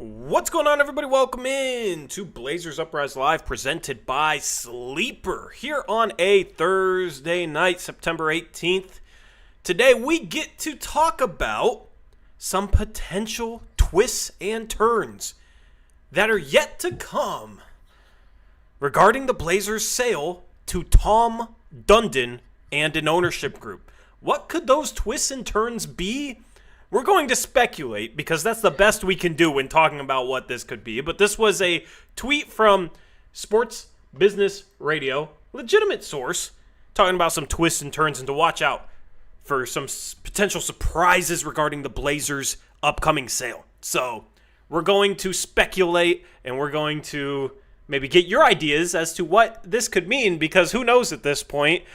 What's going on, everybody? Welcome in to Blazers Uprise Live, presented by Sleeper, here on a Thursday night, September 18th. Today, we get to talk about some potential twists and turns that are yet to come regarding the Blazers' sale to Tom Dundon and an ownership group. What could those twists and turns be? We're going to speculate because that's the best we can do when talking about what this could be. But this was a tweet from Sports Business Radio, legitimate source, talking about some twists and turns and to watch out for some potential surprises regarding the Blazers' upcoming sale. So we're going to speculate and we're going to maybe get your ideas as to what this could mean, because who knows at this point.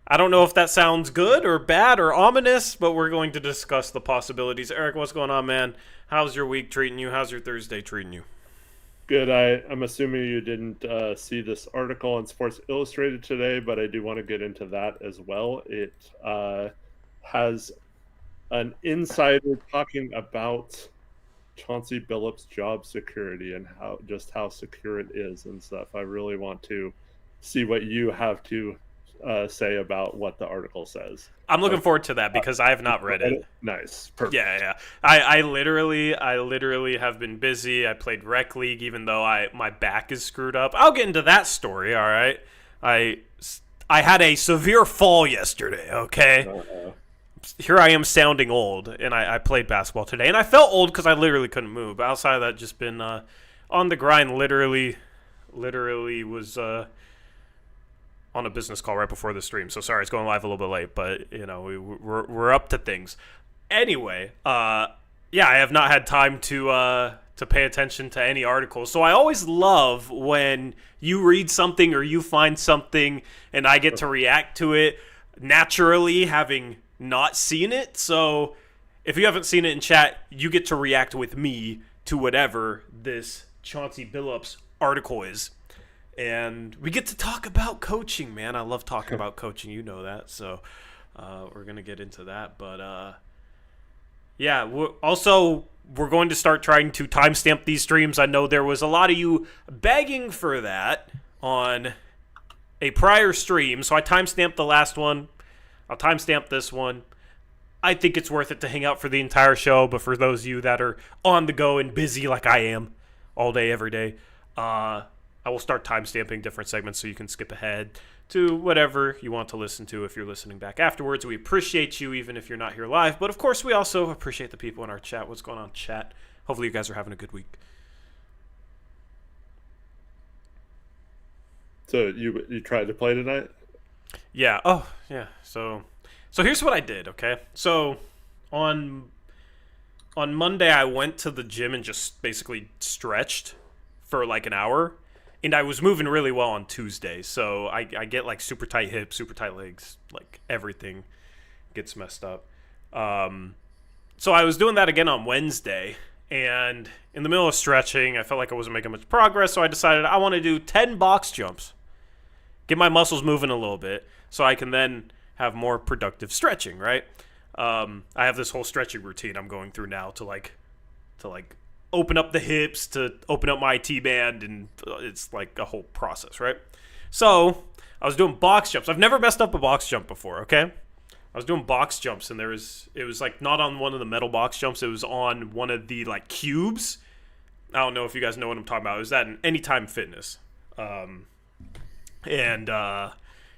I don't know if that sounds good or bad or ominous, but we're going to discuss the possibilities. Eric, what's going on, man? How's your week treating you? How's your Thursday treating you? Good. I'm assuming you didn't see this article in Sports Illustrated today, but I do want to get into that as well. It has an insider talking about Chauncey Billups Job Security and how secure it is and stuff. I really want to see what you have to say about what the article says. I'm looking forward to that because I have not read it. Nice. Perfect. Yeah. I literally have been busy. I played Rec League even though my back is screwed up. I'll get into that story, all right? I had a severe fall yesterday, okay? Here I am sounding old, and I played basketball today, and I felt old because I literally couldn't move. But outside of that, just been on the grind. Literally was on a business call right before the stream, so sorry it's going live a little bit late, but you know we're up to things. Anyway, I have not had time to pay attention to any articles, so I always love when you read something or you find something and I get to react to it naturally, having not seen it. So if you haven't seen it in chat, you get to react with me to whatever this Chauncey Billups article is. And we get to talk about coaching, man. I love talking about coaching. You know that. So we're going to get into that. But, we're going to start trying to timestamp these streams. I know there was a lot of you begging for that on a prior stream. So I timestamped the last one. I'll timestamp this one. I think it's worth it to hang out for the entire show. But for those of you that are on the go and busy like I am all day, every day, I will start timestamping different segments so you can skip ahead to whatever you want to listen to if you're listening back afterwards. We appreciate you even if you're not here live. But, of course, we also appreciate the people in our chat. What's going on, chat? Hopefully you guys are having a good week. So you tried to play tonight? Yeah. Oh, yeah. So here's what I did, okay? So on Monday I went to the gym and just basically stretched for like an hour. And I was moving really well on Tuesday, so I get like super tight hips, super tight legs, like everything gets messed up. So I was doing that again on Wednesday, and in the middle of stretching, I felt like I wasn't making much progress, so I decided I want to do 10 box jumps, get my muscles moving a little bit, so I can then have more productive stretching, right? I have this whole stretching routine I'm going through now to open up the hips, to open up my T-band, and it's like a whole process, right? So I was doing box jumps. I've never messed up a box jump before, okay? I was doing box jumps, and it was like not on one of the metal box jumps. It was on one of the like cubes. I don't know if you guys know what I'm talking about. It was at an Anytime Fitness. It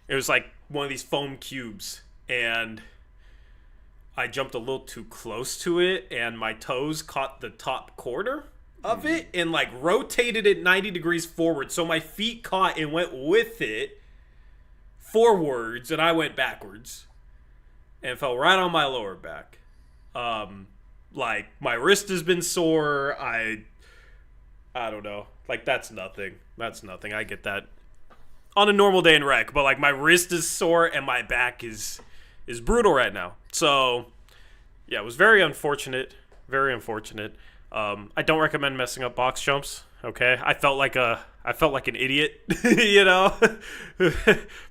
was like one of these foam cubes, and I jumped a little too close to it, and my toes caught the top corner of it and like rotated it 90 degrees forward. So my feet caught and went with it forwards, and I went backwards and fell right on my lower back. Like my wrist has been sore. I don't know. Like that's nothing. I get that on a normal day in rec, but like my wrist is sore and my back is brutal right now. So, yeah, it was very unfortunate. Very unfortunate. I don't recommend messing up box jumps. Okay, I felt like an idiot. You know,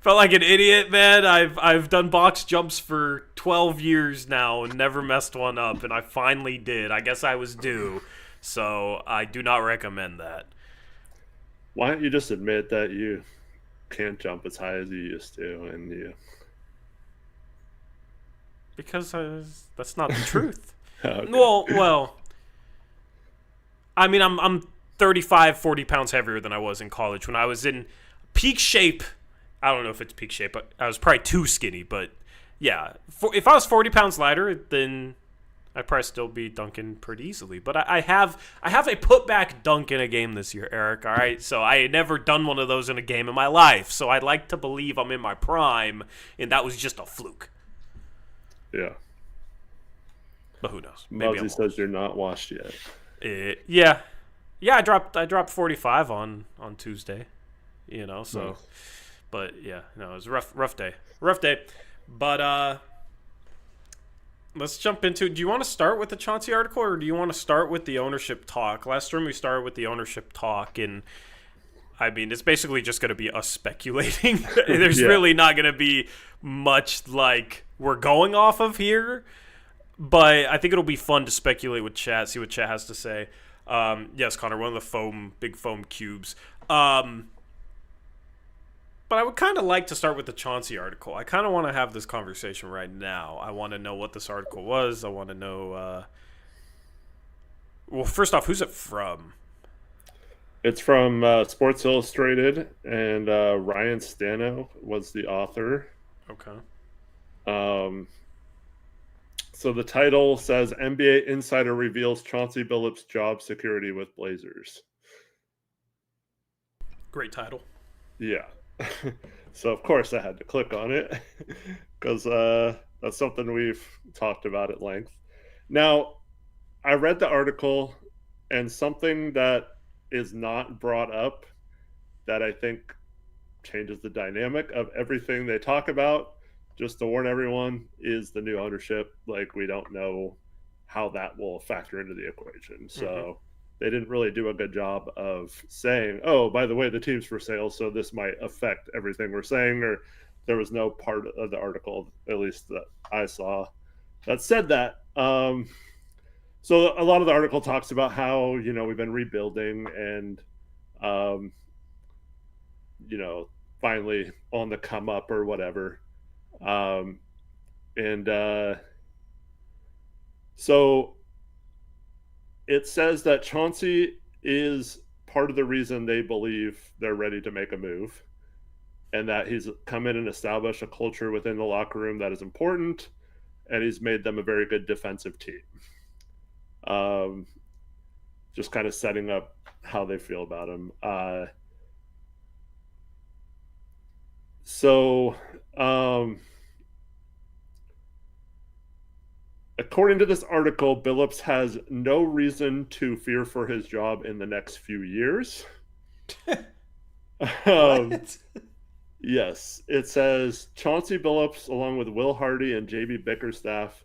felt like an idiot, man. I've done box jumps for 12 years now and never messed one up, and I finally did. I guess I was due. So I do not recommend that. Why don't you just admit that you can't jump as high as you used to, and you... Because that's not the truth. Okay. Well, I mean, I'm 35, 40 pounds heavier than I was in college. When I was in peak shape, I don't know if it's peak shape, but I was probably too skinny. But yeah, if I was 40 pounds lighter, then I'd probably still be dunking pretty easily. But I have a putback dunk in a game this year, Eric. All right, so I had never done one of those in a game in my life. So I'd like to believe I'm in my prime, and that was just a fluke. Yeah. But who knows? Maybe Muggsy says you're not washed yet. Yeah. I dropped 45 on Tuesday. So. Nice. But yeah, no, it was a rough day. But let's jump into. Do you want to start with the Chauncey article, or do you want to start with the ownership talk? Last term we started with the ownership talk, and I mean it's basically just going to be us speculating. There's really not going to be much like we're going off of here, but I think it'll be fun to speculate with chat, see what chat has to say. Yes, Connor, one of the big foam cubes. But I would kind of like to start with the Chauncey article. I kind of want to have this conversation right now. I want to know what this article was. I want to know... well, first off, who's it from? It's from Sports Illustrated, and Ryan Stano was the author. Okay. So the title says, NBA Insider Reveals Chauncey Billups Job Security with Blazers. Great title. Yeah. So, of course, I had to click on it because that's something we've talked about at length. Now, I read the article, and something that is not brought up that I think changes the dynamic of everything they talk about, just to warn everyone, is the new ownership. Like, we don't know how that will factor into the equation. So they didn't really do a good job of saying, oh, by the way, the team's for sale, so this might affect everything we're saying, or there was no part of the article, at least that I saw, that said that. So a lot of the article talks about how, we've been rebuilding and, finally on the come up or whatever. So it says that Chauncey is part of the reason they believe they're ready to make a move, and that he's come in and established a culture within the locker room that is important, and he's made them a very good defensive team. Just kind of setting up how they feel about him. According to this article, Billups has no reason to fear for his job in the next few years. What? Yes. It says Chauncey Billups, along with Will Hardy and JB Bickerstaff,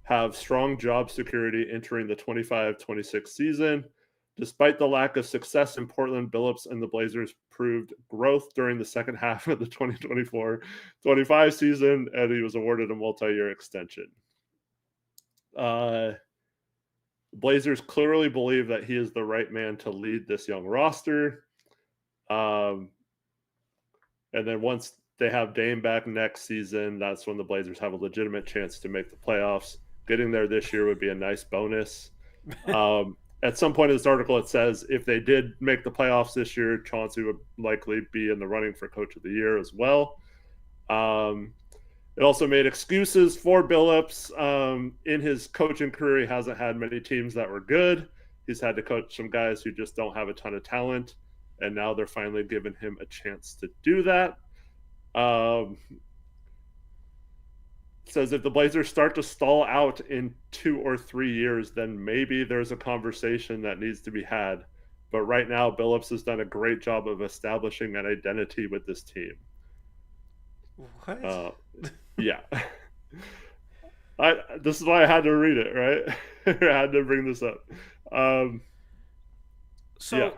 have strong job security entering the 25-26 season. Despite the lack of success in Portland, Billups and the Blazers proved growth during the second half of the 2024-25 season, and he was awarded a multi-year extension. Blazers clearly believe that he is the right man to lead this young roster. And then once they have Dame back next season, that's when the Blazers have a legitimate chance to make the playoffs. Getting there this year would be a nice bonus. At some point in this article, it says if they did make the playoffs this year, Chauncey would likely be in the running for Coach of the Year as well. It also made excuses for Billups. In his coaching career, he hasn't had many teams that were good. He's had to coach some guys who just don't have a ton of talent, and now they're finally giving him a chance to do that. Says if the Blazers start to stall out in 2 or 3 years, then maybe there's a conversation that needs to be had. But right now, Billups has done a great job of establishing an identity with this team. What? Yeah. This is why I had to read it, right? I had to bring this up. So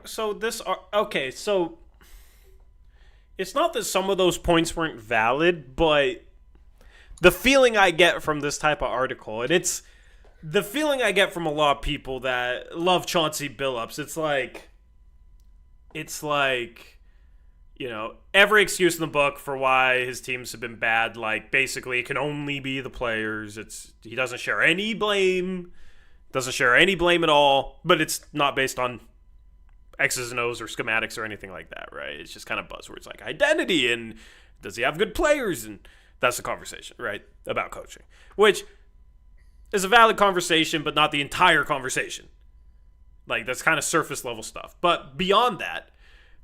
it's not that some of those points weren't valid, but the feeling I get from this type of article, and it's the feeling I get from a lot of people that love Chauncey Billups, it's like, every excuse in the book for why his teams have been bad, like, basically it can only be the players. He doesn't share any blame at all, but it's not based on X's and O's or schematics or anything like that, right? It's just kind of buzzwords like identity and does he have good players? And that's the conversation, right, about coaching, which is a valid conversation, but not the entire conversation. Like, that's kind of surface level stuff. But beyond that,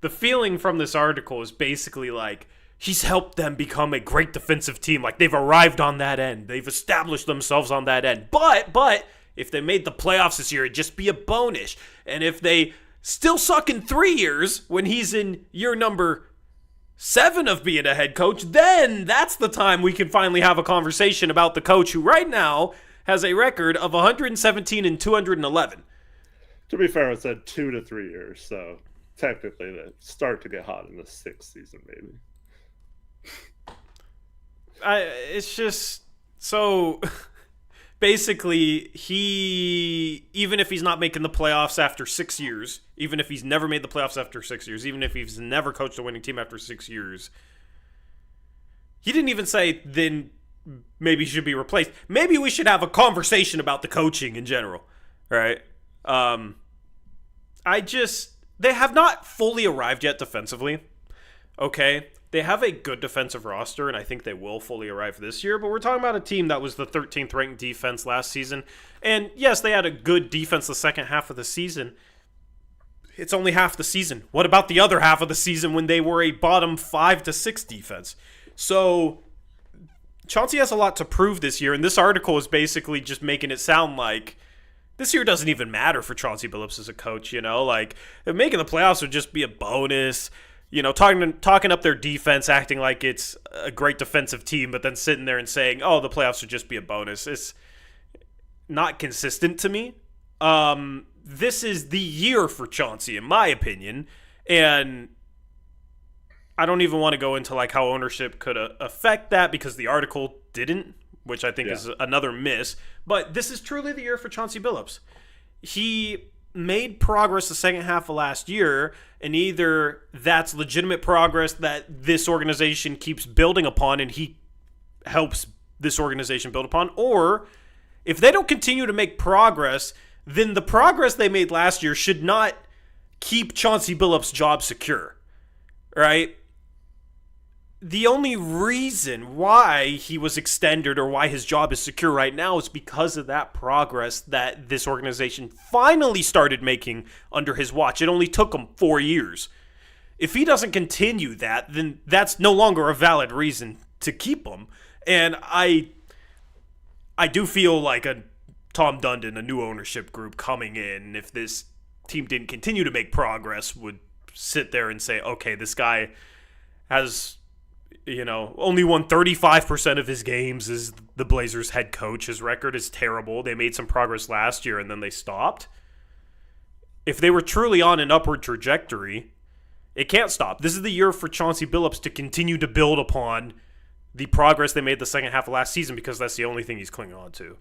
the feeling from this article is basically like he's helped them become a great defensive team. Like, they've arrived on that end. They've established themselves on that end. But if they made the playoffs this year, it'd just be a bonus. And if they still suck in 3 years when he's in year number 7 of being a head coach, then that's the time we can finally have a conversation about the coach who right now has a record of 117 and 211. To be fair, it said 2 to 3 years, so technically they start to get hot in the 6th season, maybe. It's just so basically even if he's not making the playoffs after 6 years, even if he's never made the playoffs after 6 years, even if he's never coached a winning team after 6 years, he didn't even say then maybe he should be replaced. Maybe we should have a conversation about the coaching in general, right? They have not fully arrived yet defensively, okay? They have a good defensive roster, and I think they will fully arrive this year, but we're talking about a team that was the 13th ranked defense last season, and yes, they had a good defense the second half of the season. It's only half the season. What about the other half of the season when they were a bottom 5 to 6 defense? So Chauncey has a lot to prove this year, and this article is basically just making it sound like this year doesn't even matter for Chauncey Billups as a coach, like making the playoffs would just be a bonus, talking up their defense, acting like it's a great defensive team, but then sitting there and saying, oh, the playoffs would just be a bonus. It's not consistent to me. This is the year for Chauncey, in my opinion, and I don't even want to go into like how ownership could affect that because the article didn't, which I think is another miss. But this is truly the year for Chauncey Billups. He made progress the second half of last year, and either that's legitimate progress that this organization keeps building upon and he helps this organization build upon, or if they don't continue to make progress, then the progress they made last year should not keep Chauncey Billups' job secure, right? The only reason why he was extended or why his job is secure right now is because of that progress that this organization finally started making under his watch. It only took him 4 years. If he doesn't continue that, then that's no longer a valid reason to keep him. And I do feel like a Tom Dundon, a new ownership group coming in, if this team didn't continue to make progress, would sit there and say, okay, this guy has only won 35% of his games as the Blazers head coach. His record is terrible. They made some progress last year and then they stopped. If they were truly on an upward trajectory, it can't stop. This is the year for Chauncey Billups to continue to build upon the progress they made the second half of last season because that's the only thing he's clinging on to.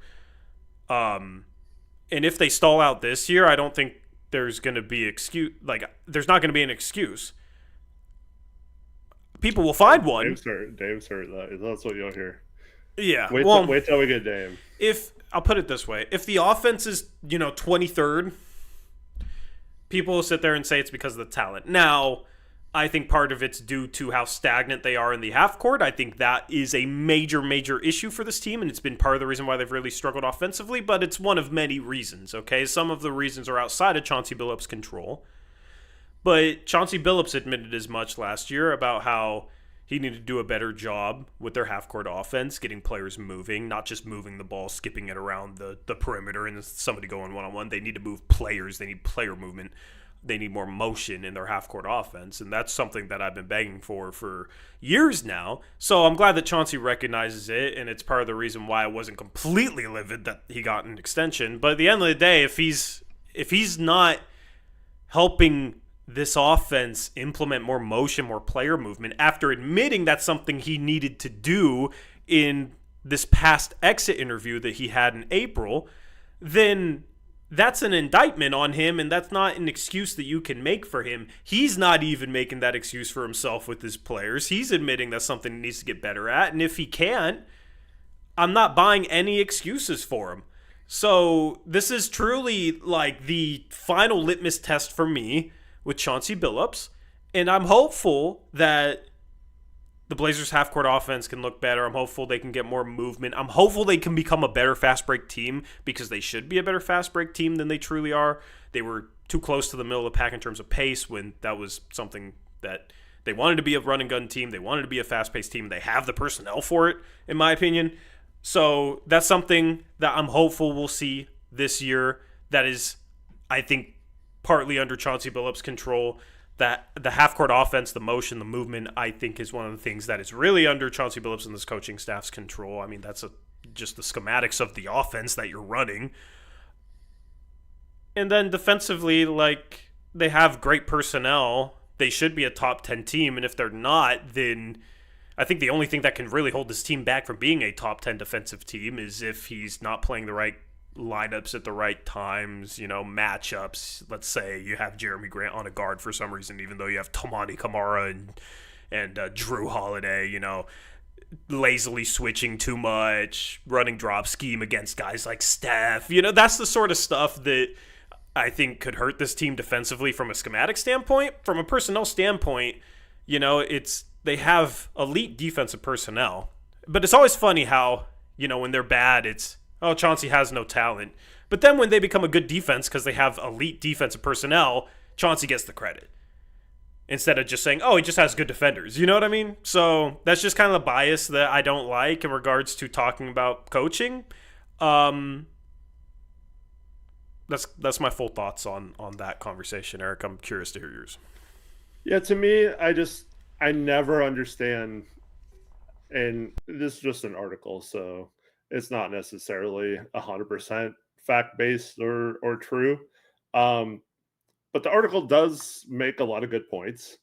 And if they stall out this year, I don't think there's going to be there's not going to be an excuse. People will find one. Dame's hurt. That's what you'll hear. Yeah. Wait till we get Dame. I'll put it this way. If the offense is, 23rd, people will sit there and say it's because of the talent. Now, I think part of it's due to how stagnant they are in the half court. I think that is a major, major issue for this team, and it's been part of the reason why they've really struggled offensively, but it's one of many reasons, okay? Some of the reasons are outside of Chauncey Billups' control. But Chauncey Billups admitted as much last year about how he needed to do a better job with their half-court offense, getting players moving, not just moving the ball, skipping it around the perimeter and somebody going one-on-one. They need to move players. They need player movement. They need more motion in their half-court offense, and that's something that I've been begging for years now. So I'm glad that Chauncey recognizes it, and it's part of the reason why I wasn't completely livid that he got an extension. But at the end of the day, if he's not helping this offense implement more motion, more player movement, after admitting that's something he needed to do in this past exit interview that he had in April, then that's an indictment on him, and that's not an excuse that you can make for him. He's not even making that excuse for himself with his players. He's admitting that's something he needs to get better at, and if he can't, I'm not buying any excuses for him. So this is truly like the final litmus test for me with Chauncey Billups, and I'm hopeful that the Blazers' half-court offense can look better. I'm hopeful they can get more movement. I'm hopeful they can become a better fast-break team, because they should be a better fast-break team than they truly are. They were too close to the middle of the pack in terms of pace when that was something that they wanted to be a run-and-gun team. They wanted to be a fast-paced team. They have the personnel for it, in my opinion. So that's something that I'm hopeful we'll see this year. That is, I think, partly under Chauncey Billups' control. That the half-court offense, the motion, the movement, I think is one of the things that is really under Chauncey Billups and this coaching staff's control. I mean, that's just the schematics of the offense that you're running. And then defensively, like, they have great personnel. They should be a top 10 team, and if they're not, then I think the only thing that can really hold this team back from being a top 10 defensive team is if he's not playing the right lineups at the right times, matchups. Let's say you have Jeremy Grant on a guard for some reason, even though you have Toumani Camara and Drew Holiday, lazily switching too much, running drop scheme against guys like Steph. That's the sort of stuff that I think could hurt this team defensively from a schematic standpoint. From a personnel standpoint, they have elite defensive personnel. But it's always funny how, when they're bad, it's, oh, Chauncey has no talent. But then when they become a good defense because they have elite defensive personnel, Chauncey gets the credit. Instead of just saying, oh, he just has good defenders. You know what I mean? So that's just kind of the bias that I don't like in regards to talking about coaching. That's my full thoughts on that conversation, Eric. I'm curious to hear yours. Yeah, to me, I never understand, and this is just an article, so it's not necessarily 100% fact-based or true. But the article does make a lot of good points.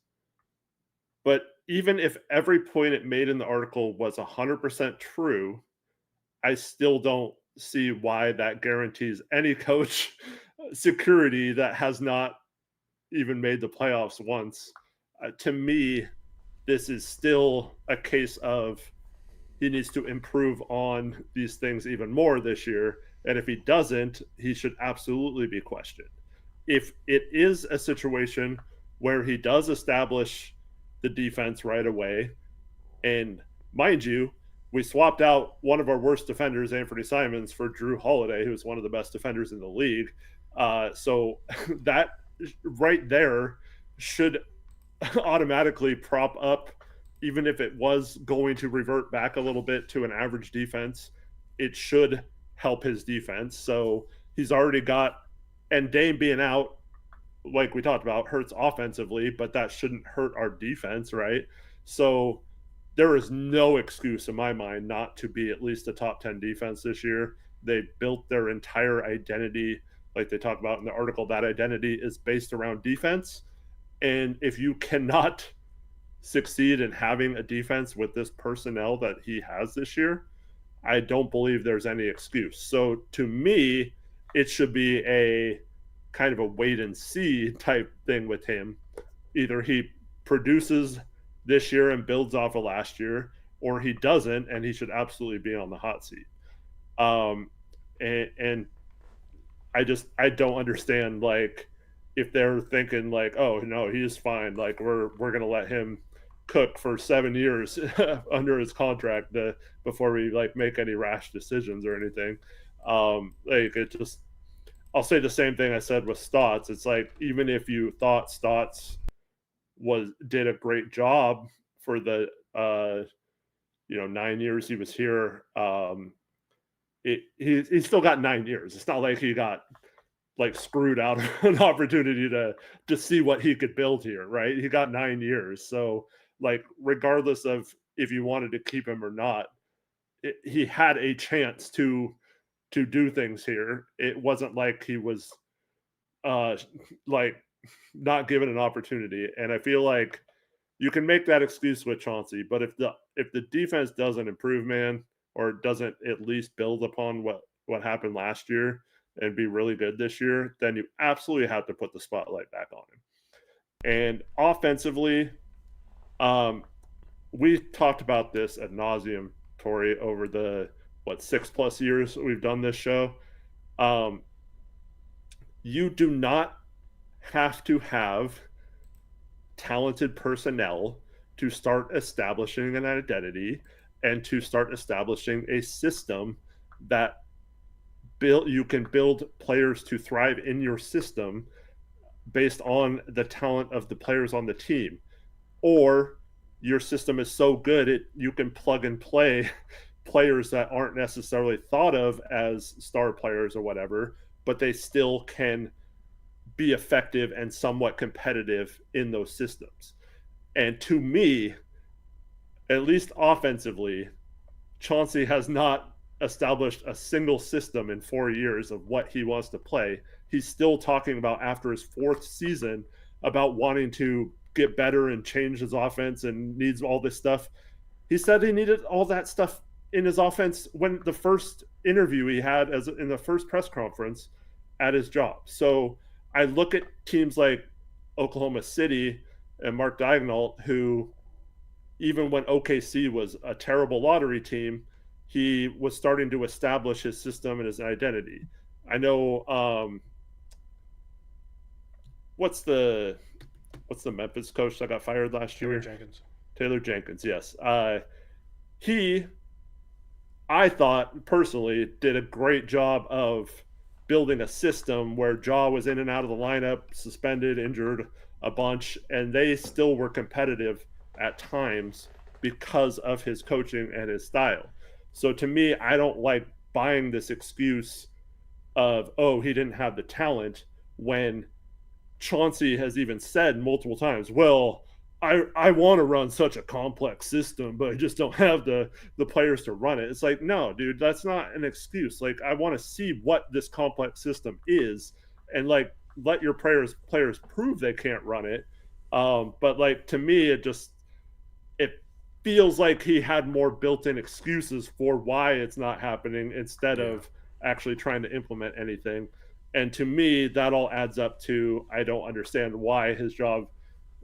But even if every point it made in the article was 100% true, I still don't see why that guarantees any coach security that has not even made the playoffs once. To me, this is still a case of he needs to improve on these things even more this year. And if he doesn't, he should absolutely be questioned. If it is a situation where he does establish the defense right away, and mind you, we swapped out one of our worst defenders, Anthony Simons, for Drew Holiday, who's one of the best defenders in the league. So that right there should automatically prop up, even if it was going to revert back a little bit to an average defense, it should help his defense. So he's already got, and Dame being out, like we talked about, hurts offensively, but that shouldn't hurt our defense, right? So there is no excuse in my mind not to be at least a top 10 defense this year. They built their entire identity, like they talked about in the article, that identity is based around defense. And if you cannot succeed in having a defense with this personnel that he has this year, I don't believe there's any excuse. So to me, it should be a kind of a wait and see type thing with him. Either he produces this year and builds off of last year, or he doesn't, and he should absolutely be on the hot seat. And I don't understand, like, if they're thinking like, oh no, he's fine, like we're gonna let him cook for 7 years under his contract before we like make any rash decisions or anything. Like, it just, I'll say the same thing I said with Stotts. It's like, even if you thought Stotts did a great job for the 9 years he was here, he still got 9 years. It's not like he got like screwed out of an opportunity to see what he could build here, right? He got 9 years. So like, regardless of if you wanted to keep him or not, he had a chance to do things here. It wasn't like he was like not given an opportunity. And I feel like you can make that excuse with Chauncey, but if the defense doesn't improve, man, or doesn't at least build upon what happened last year, and be really good this year, then you absolutely have to put the spotlight back on him. And offensively, we talked about this ad nauseum, Tori, over the 6+ years we've done this show. You do not have to have talented personnel to start establishing an identity and to start establishing a system that you can build players to thrive in your system based on the talent of the players on the team. Or your system is so good you can plug and play players that aren't necessarily thought of as star players or whatever, but they still can be effective and somewhat competitive in those systems. And to me, at least offensively, Chauncey has not established a single system in 4 years of what he wants to play. He's still talking about, after his 4th season, about wanting to get better and change his offense and needs all this stuff. He said he needed all that stuff in his offense when the first interview he had in the first press conference at his job. So I look at teams like Oklahoma City and Mark Daigneault, who, even when OKC was a terrible lottery team, he was starting to establish his system and his identity. I know what's the Memphis coach that got fired last year? Taylor Jenkins, yes. I thought personally did a great job of building a system where Ja was in and out of the lineup, suspended, injured a bunch, and they still were competitive at times because of his coaching and his style. So to me, I don't like buying this excuse of, oh, he didn't have the talent, when Chauncey has even said multiple times, well, I want to run such a complex system, but I just don't have the players to run it. It's like, no, dude, that's not an excuse. Like, I want to see what this complex system is, and like, let your players prove they can't run it. But like, to me, it feels like he had more built-in excuses for why it's not happening instead of actually trying to implement anything. And to me, that all adds up to, I don't understand why his job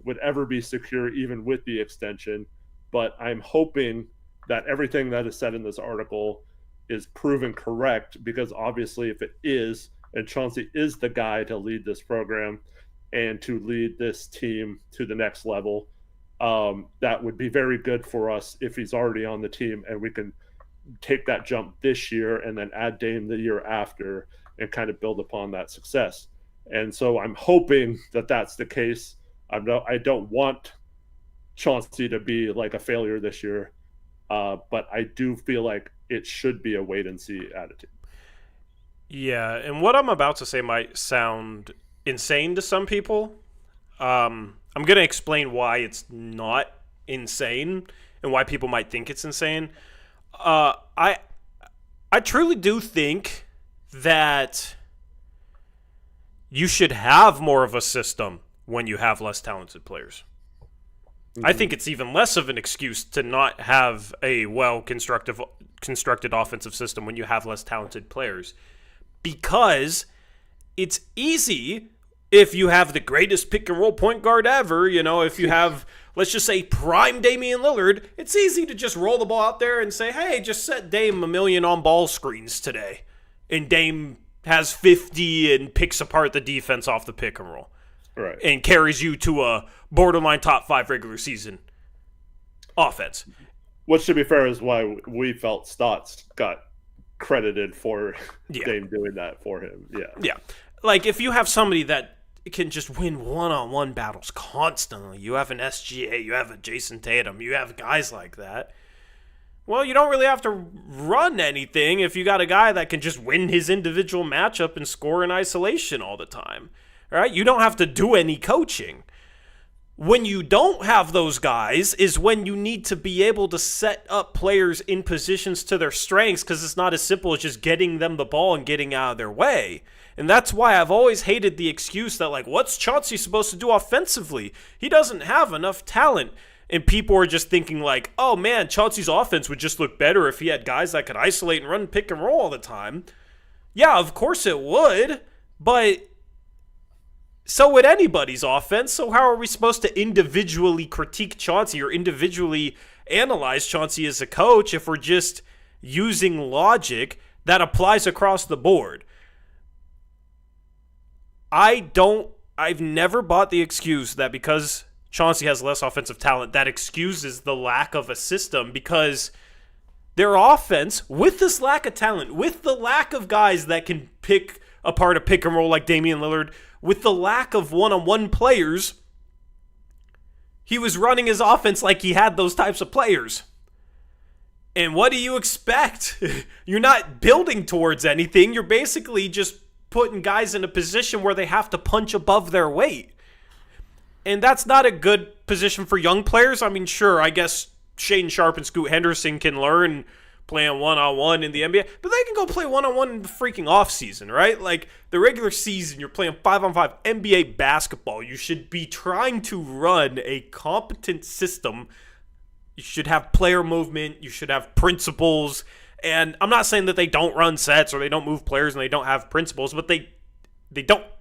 would ever be secure, even with the extension. But I'm hoping that everything that is said in this article is proven correct, because obviously if it is, and Chauncey is the guy to lead this program and to lead this team to the next level, that would be very good for us if he's already on the team and we can take that jump this year and then add Dame the year after and kind of build upon that success. And so I'm hoping that that's the case. I don't want Chauncey to be like a failure this year, but I do feel like it should be a wait and see attitude. Yeah, and what I'm about to say might sound insane to some people. I'm going to explain why it's not insane and why people might think it's insane. I truly do think that you should have more of a system when you have less talented players. Mm-hmm. I think it's even less of an excuse to not have a constructed offensive system when you have less talented players, because it's easy if you have the greatest pick and roll point guard ever. You know, if you have, let's just say, prime Damian Lillard, it's easy to just roll the ball out there and say, hey, just set Dame a million on ball screens today, and Dame has 50 and picks apart the defense off the pick and roll. Right. And carries you to a borderline top 5 regular season offense. Which, to be fair, is why we felt Stotts got credited for Dame doing that for him. Yeah. Like, if you have somebody that can just win one-on-one battles constantly, you have an SGA, you have a Jason Tatum, you have guys like that, well, you don't really have to run anything if you got a guy that can just win his individual matchup and score in isolation all the time. All right? You don't have to do any coaching. When you don't have those guys is when you need to be able to set up players in positions to their strengths, because it's not as simple as just getting them the ball and getting out of their way. And that's why I've always hated the excuse that, like, what's Chauncey supposed to do offensively? He doesn't have enough talent. And people are just thinking like, oh man, Chauncey's offense would just look better if he had guys that could isolate and run pick and roll all the time. Yeah, of course it would, but so would anybody's offense. So how are we supposed to individually critique Chauncey or individually analyze Chauncey as a coach if we're just using logic that applies across the board? I've never bought the excuse that because Chauncey has less offensive talent, that excuses the lack of a system, because their offense, with this lack of talent, with the lack of guys that can pick apart a pick and roll like Damian Lillard, with the lack of one-on-one players, he was running his offense like he had those types of players. And what do you expect? You're not building towards anything. You're basically just putting guys in a position where they have to punch above their weight. And that's not a good position for young players. I mean, sure, I guess Shane Sharp and Scoot Henderson can learn playing one-on-one in the NBA, but they can go play one-on-one in the freaking offseason, right? Like, the regular season, you're playing 5-on-5 NBA basketball. You should be trying to run a competent system. You should have player movement. You should have principles. And I'm not saying that they don't run sets or they don't move players and they don't have principles, but they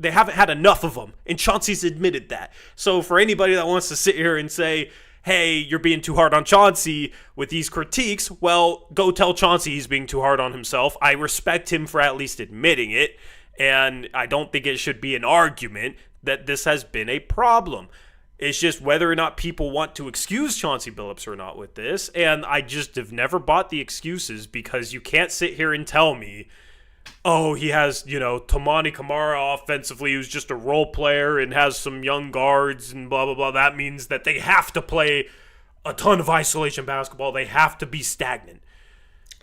haven't had enough of them. And Chauncey's admitted that. So for anybody that wants to sit here and say, hey, you're being too hard on Chauncey with these critiques, well, go tell Chauncey he's being too hard on himself. I respect him for at least admitting it, and I don't think it should be an argument that this has been a problem. It's just whether or not people want to excuse Chauncey Billups or not with this, and I just have never bought the excuses, because you can't sit here and tell me, oh, he has, Tamani Kamara offensively, who's just a role player and has some young guards and blah, blah, blah. That means that they have to play a ton of isolation basketball. They have to be stagnant.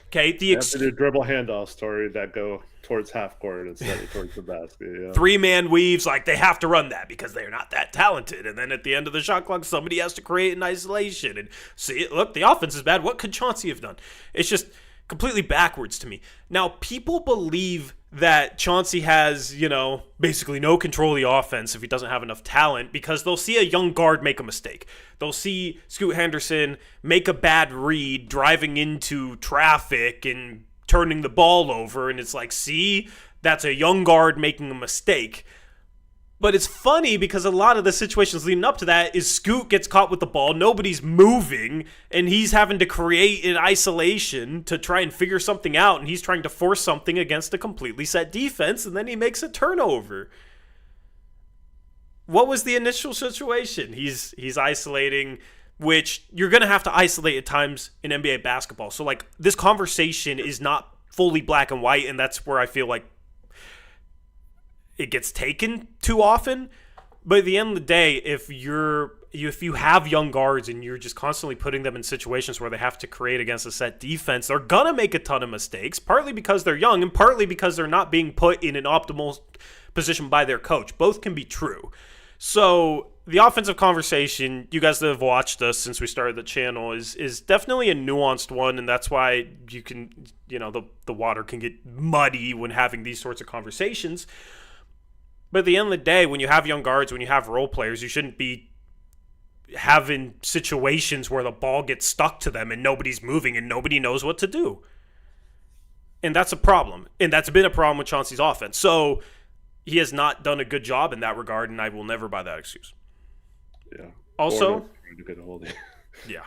Okay? The dribble handoff story that go towards half court instead of towards the basket. Yeah. 3-man weaves, like they have to run that because they're not that talented. And then at the end of the shot clock, somebody has to create an isolation. And see, look, the offense is bad. What could Chauncey have done? It's just completely backwards to me. Now, people believe that Chauncey has, basically no control of the offense if he doesn't have enough talent, because they'll see a young guard make a mistake. They'll see Scoot Henderson make a bad read driving into traffic and turning the ball over, and it's like, see, that's a young guard making a mistake. But it's funny because a lot of the situations leading up to that is Scoot gets caught with the ball, nobody's moving, and he's having to create an isolation to try and figure something out, and he's trying to force something against a completely set defense, and then he makes a turnover. What was the initial situation? He's isolating, which you're going to have to isolate at times in NBA basketball. So, like, this conversation is not fully black and white, and that's where I feel like it gets taken too often. But at the end of the day, if you have young guards and you're just constantly putting them in situations where they have to create against a set defense, they're gonna make a ton of mistakes, partly because they're young and partly because they're not being put in an optimal position by their coach. Both can be true. So the offensive conversation, you guys that have watched us since we started the channel, is definitely a nuanced one, and that's why you can, the water can get muddy when having these sorts of conversations. But at the end of the day, when you have young guards, when you have role players, you shouldn't be having situations where the ball gets stuck to them and nobody's moving and nobody knows what to do. And that's a problem. And that's been a problem with Chauncey's offense. So he has not done a good job in that regard, and I will never buy that excuse. Yeah. Also, yeah.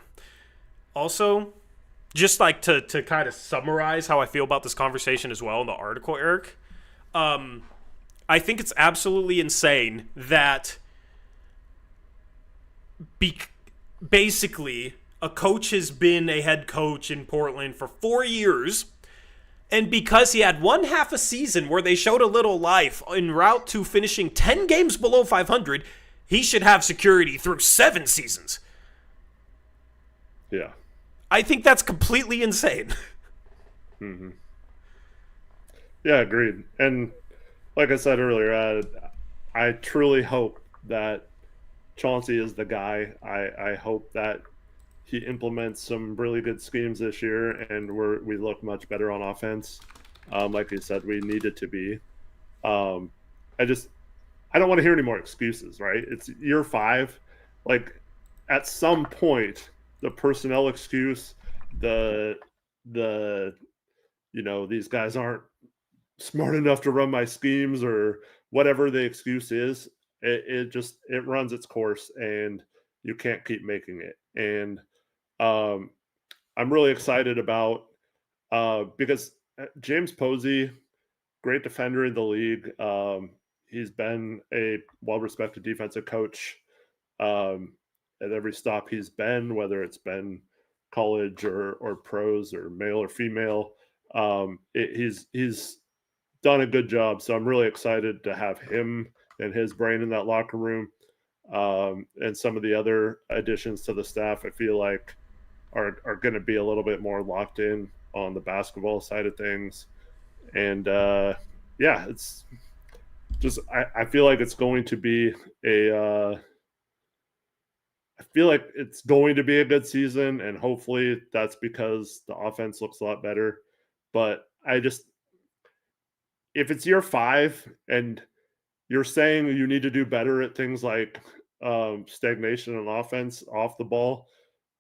Also, just like to kind of summarize how I feel about this conversation as well in the article, Eric, I think it's absolutely insane that basically a coach has been a head coach in Portland for 4 years, and because he had one half a season where they showed a little life en route to finishing 10 games below 500, he should have security through 7 seasons. Yeah. I think that's completely insane. Mm-hmm. Yeah, agreed. And like I said earlier, I truly hope that Chauncey is the guy. I hope that he implements some really good schemes this year, and we look much better on offense. Like you said, we need it to be. I don't want to hear any more excuses, right? It's year 5. Like, at some point, the personnel excuse, these guys aren't smart enough to run my schemes or whatever the excuse is. It runs its course, and you can't keep making it. And um, I'm really excited about because James Posey, great defender in the league. He's been a well-respected defensive coach at every stop he's been, whether it's been college or pros or male or female. He's done a good job, so I'm really excited to have him and his brain in that locker room. And some of the other additions to the staff, I feel like are going to be a little bit more locked in on the basketball side of things. And yeah, it's just I feel like it's going to be I feel like it's going to be a good season, and hopefully that's because the offense looks a lot better. But if it's year 5 and you're saying you need to do better at things like stagnation on offense off the ball,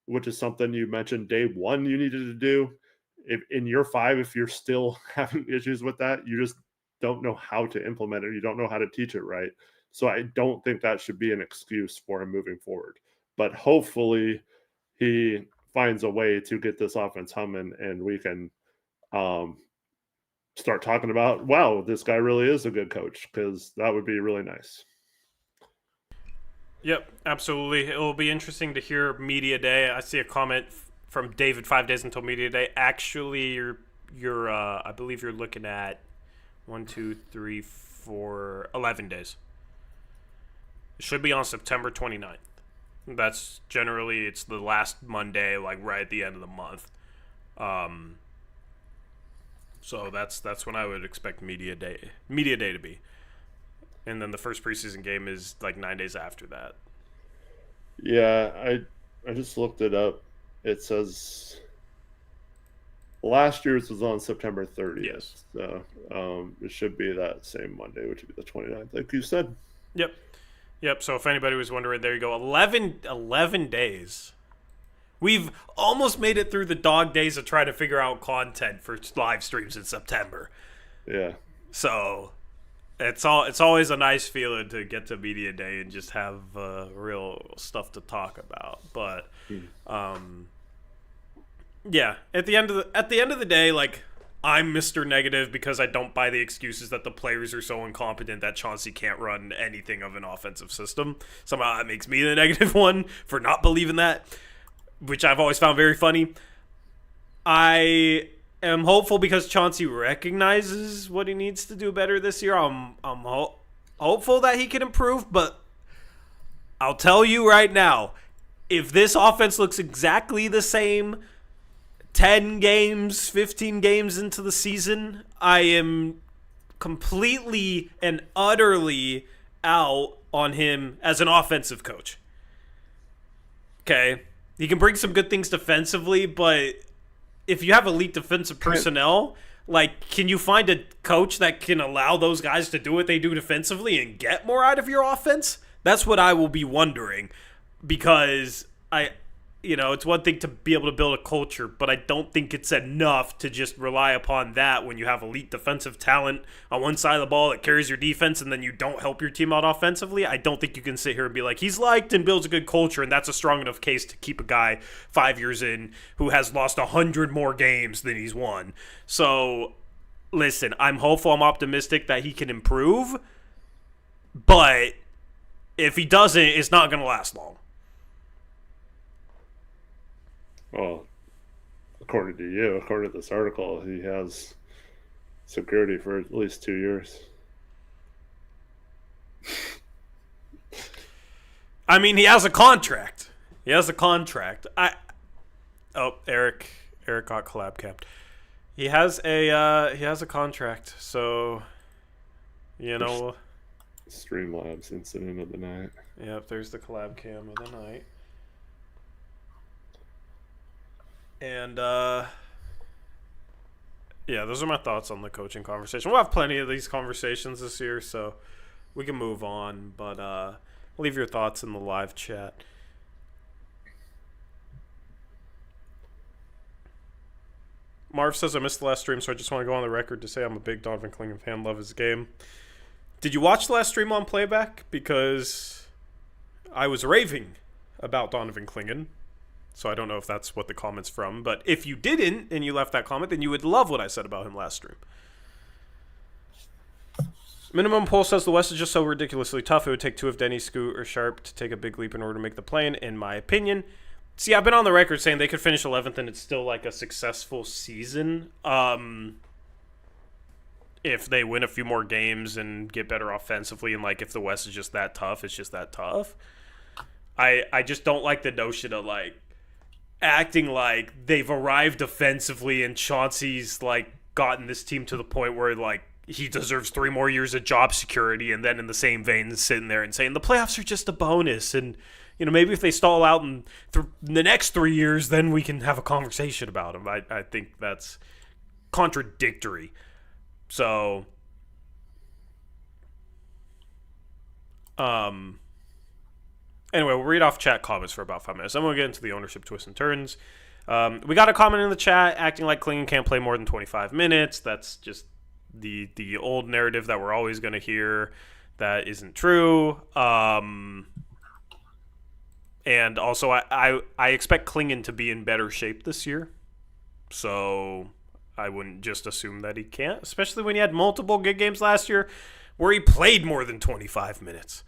which is something you mentioned day 1 you needed to do. If in year 5, if you're still having issues with that, you just don't know how to implement it. You don't know how to teach it right. So I don't think that should be an excuse for him moving forward. But hopefully he finds a way to get this offense humming, and we can start talking about, wow, this guy really is a good coach, because that would be really nice. Yep, absolutely. It will be interesting to hear media day. I see a comment from David, 5 days until media day. Actually, you're I believe you're looking at 1, 2, 3, 4, 11 days. It should be on September 29th. That's generally, it's the last Monday, like right at the end of the month. So that's when I would expect media day to be. And then the first preseason game is like 9 days after that. Yeah, I just looked it up. It says last year's was on September 30th. Yes. So it should be that same Monday, which would be the 29th, like you said. Yep. So if anybody was wondering, there you go. 11 days. We've almost made it through the dog days of trying to figure out content for live streams in September. Yeah. So it's always a nice feeling to get to media day and just have real stuff to talk about. But yeah, at the end of the day, like, I'm Mr. Negative because I don't buy the excuses that the players are so incompetent that Chauncey can't run anything of an offensive system. Somehow that makes me the negative one for not believing that, which I've always found very funny. I am hopeful because Chauncey recognizes what he needs to do better this year. I'm hopeful that he can improve, but I'll tell you right now, if this offense looks exactly the same 10 games, 15 games into the season, I am completely and utterly out on him as an offensive coach. Okay? He can bring some good things defensively, but if you have elite defensive personnel, like, can you find a coach that can allow those guys to do what they do defensively and get more out of your offense? That's what I will be wondering, because it's one thing to be able to build a culture, but I don't think it's enough to just rely upon that when you have elite defensive talent on one side of the ball that carries your defense and then you don't help your team out offensively. I don't think you can sit here and be like, he's liked and builds a good culture, and that's a strong enough case to keep a guy 5 years in who has lost 100 more games than he's won. So, listen, I'm hopeful, I'm optimistic that he can improve, but if he doesn't, it's not going to last long. Well, according to this article, he has security for at least 2 years. I mean, he has a contract. Eric got collab capped. He has a contract, so Streamlabs incident of the night. Yep, there's the collab cam of the night. And those are my thoughts on the coaching conversation. We'll have plenty of these conversations this year, so we can move on. But leave your thoughts in the live chat. Marv says, I missed the last stream, so I just want to go on the record to say I'm a big Donovan Clingan fan. Love his game. Did you watch the last stream on playback? Because I was raving about Donovan Clingan. So I don't know if that's what the comment's from. But if you didn't and you left that comment, then you would love what I said about him last stream. Minimum Poll says the West is just so ridiculously tough. It would take two of Denny, Scoot, or Sharp to take a big leap in order to make the play-in, in my opinion. See, I've been on the record saying they could finish 11th and it's still like a successful season. If they win a few more games and get better offensively, and like if the West is just that tough, it's just that tough. I just don't like the notion of like acting like they've arrived defensively and Chauncey's like gotten this team to the point where like he deserves 3 more years of job security, and then in the same vein sitting there and saying the playoffs are just a bonus, and you know, maybe if they stall out in the next 3 years, then we can have a conversation about them. I think that's contradictory. So, anyway, we'll read off chat comments for about 5 minutes. Then we'll get into the ownership twists and turns. We got a comment in the chat acting like Clingan can't play more than 25 minutes. That's just the old narrative that we're always going to hear. That isn't true. And also, I expect Clingan to be in better shape this year. So I wouldn't just assume that he can't, especially when he had multiple good games last year where he played more than 25 minutes.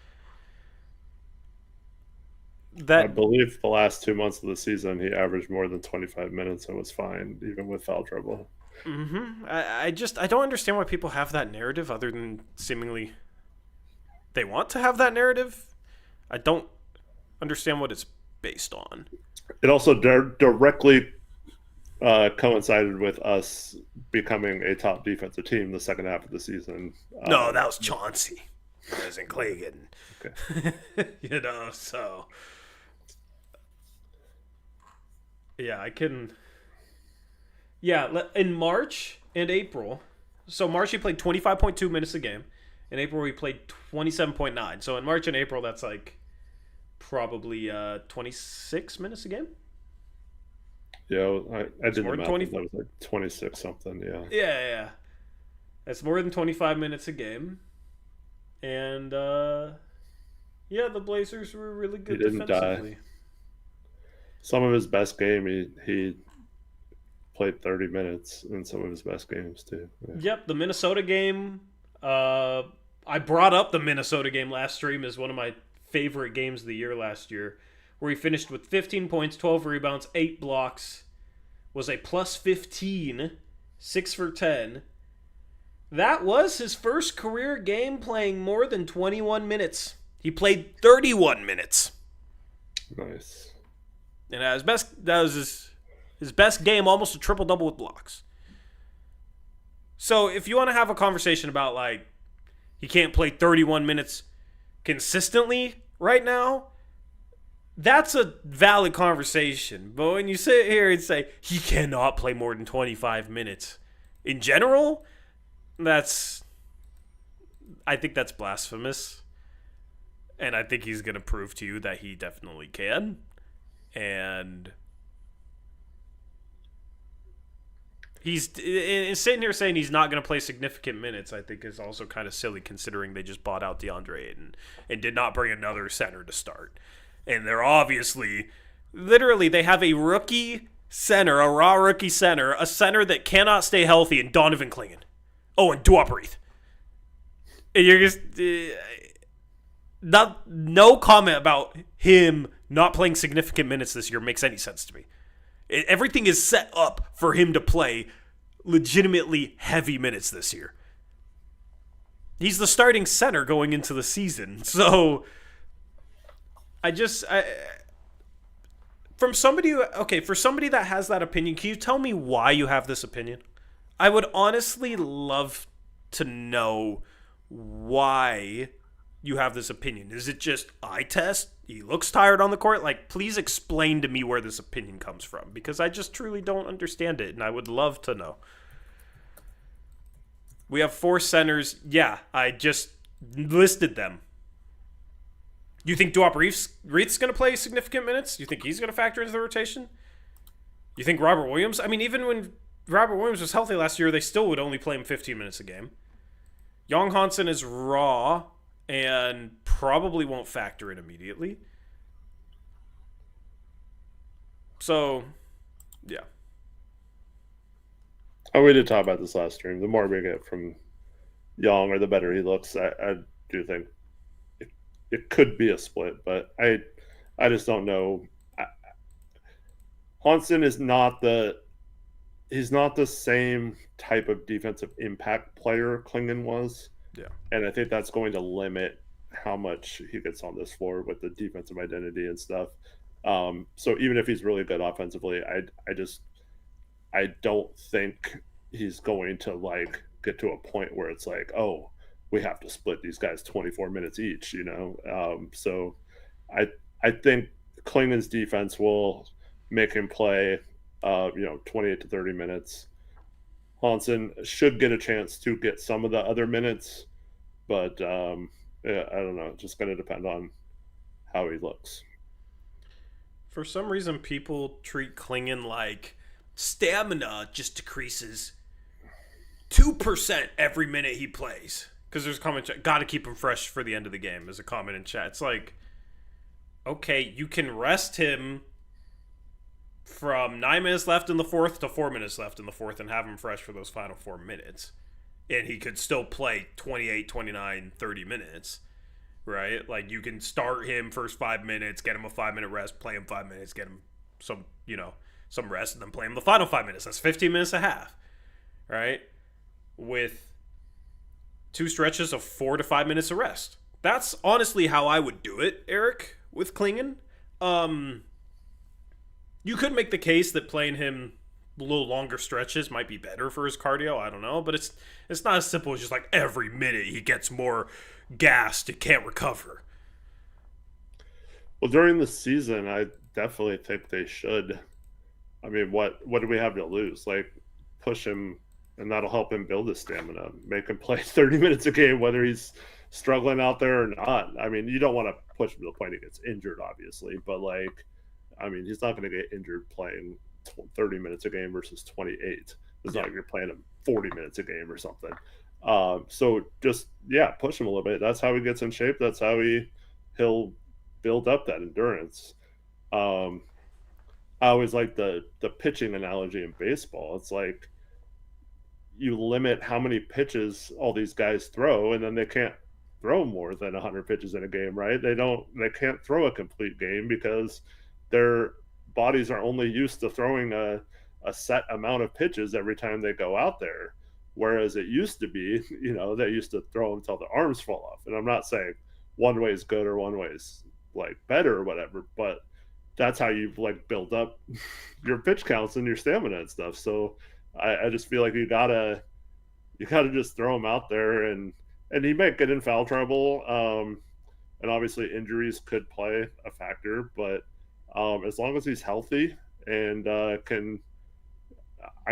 I believe the last 2 months of the season, he averaged more than 25 minutes and was fine, even with foul trouble. Mm-hmm. I don't understand why people have that narrative other than seemingly they want to have that narrative. I don't understand what it's based on. It also directly coincided with us becoming a top defensive team the second half of the season. No, that was Chauncey. That wasn't Clingan. Okay. You know, so yeah, I can. Yeah, in March and April. So March he played 25.2 minutes a game. In April he played 27.9. So in March and April that's like probably 26 minutes a game. Yeah, I did the math. 20... That was like 26 something. Yeah. Yeah. That's more than 25 minutes a game. And yeah, the Blazers were really good defensively. Die. Some of his best game, he played 30 minutes in some of his best games too. Yeah. Yep, the Minnesota game. I brought up the Minnesota game last stream as one of my favorite games of the year last year, where he finished with 15 points, 12 rebounds, 8 blocks, was a plus 15, 6 for 10. That was his first career game playing more than 21 minutes. He played 31 minutes. Nice. And that was his best game, almost a triple-double with blocks. So if you want to have a conversation about, like, he can't play 31 minutes consistently right now, that's a valid conversation. But when you sit here and say he cannot play more than 25 minutes in general, I think that's blasphemous. And I think he's going to prove to you that he definitely can. And he's sitting here saying he's not going to play significant minutes, I think is also kind of silly considering they just bought out DeAndre Ayton and did not bring another center to start. And they're obviously, literally, they have a rookie center, a raw rookie center, a center that cannot stay healthy, and Donovan Clingan. Oh, and Uprise. And you're just no comment about him not playing significant minutes this year makes any sense to me. Everything is set up for him to play legitimately heavy minutes this year. He's the starting center going into the season. So for somebody that has that opinion, can you tell me why you have this opinion? I would honestly love to know why you have this opinion. Is it just eye test? He looks tired on the court? Like, please explain to me where this opinion comes from, because I just truly don't understand it, and I would love to know. We have 4 centers. Yeah, I just listed them. You think Duop Reith's going to play significant minutes? You think he's going to factor into the rotation? You think Robert Williams? I mean, even when Robert Williams was healthy last year, they still would only play him 15 minutes a game. Young Hansen is raw and probably won't factor in immediately. So, yeah. Oh, we did talk about this last stream. The more we get from Young, or the better he looks. I do think it could be a split, but I just don't know. Hansen is not he's not the same type of defensive impact player Clingan was. Yeah. And I think that's going to limit how much he gets on this floor with the defensive identity and stuff. So even if he's really good offensively, I don't think he's going to like get to a point where it's like, oh, we have to split these guys 24 minutes each, So I think Klingan's defense will make him play 28 to 30 minutes. Hansen should get a chance to get some of the other minutes, but I don't know. It's just going to depend on how he looks. For some reason, people treat Clingan like stamina just decreases 2% every minute he plays. Because there's a comment, got to keep him fresh for the end of the game. There's a comment in chat. It's like, okay, you can rest him from 9 minutes left in the fourth to 4 minutes left in the fourth and have him fresh for those final 4 minutes. And he could still play 28, 29, 30 minutes, right? Like, you can start him first 5 minutes, get him a 5-minute rest, play him 5 minutes, get him some rest, and then play him the final 5 minutes. That's 15 minutes a half, right? With 2 stretches of 4 to 5 minutes of rest. That's honestly how I would do it, Eric, with Clingan. You could make the case that playing him a little longer stretches might be better for his cardio. I don't know, but it's not as simple as just like every minute he gets more gassed, he can't recover. Well, during the season, I definitely think they should. I mean, what do we have to lose? Like, push him, and that'll help him build his stamina. Make him play 30 minutes a game, whether he's struggling out there or not. I mean, you don't want to push him to the point he gets injured, obviously, but like, I mean, he's not going to get injured playing 30 minutes a game versus 28. It's not like you're playing him 40 minutes a game or something. So just, push him a little bit. That's how he gets in shape. That's how he'll build up that endurance. I always like the pitching analogy in baseball. It's like you limit how many pitches all these guys throw, and then they can't throw more than 100 pitches in a game, right? They can't throw a complete game because their bodies are only used to throwing a set amount of pitches every time they go out there. Whereas it used to be, they used to throw them until the arms fall off. And I'm not saying one way is good or one way is like better or whatever, but that's how you like build up your pitch counts and your stamina and stuff. So I just feel like you gotta just throw him out there, and he might get in foul trouble. And obviously injuries could play a factor, but as long as he's healthy and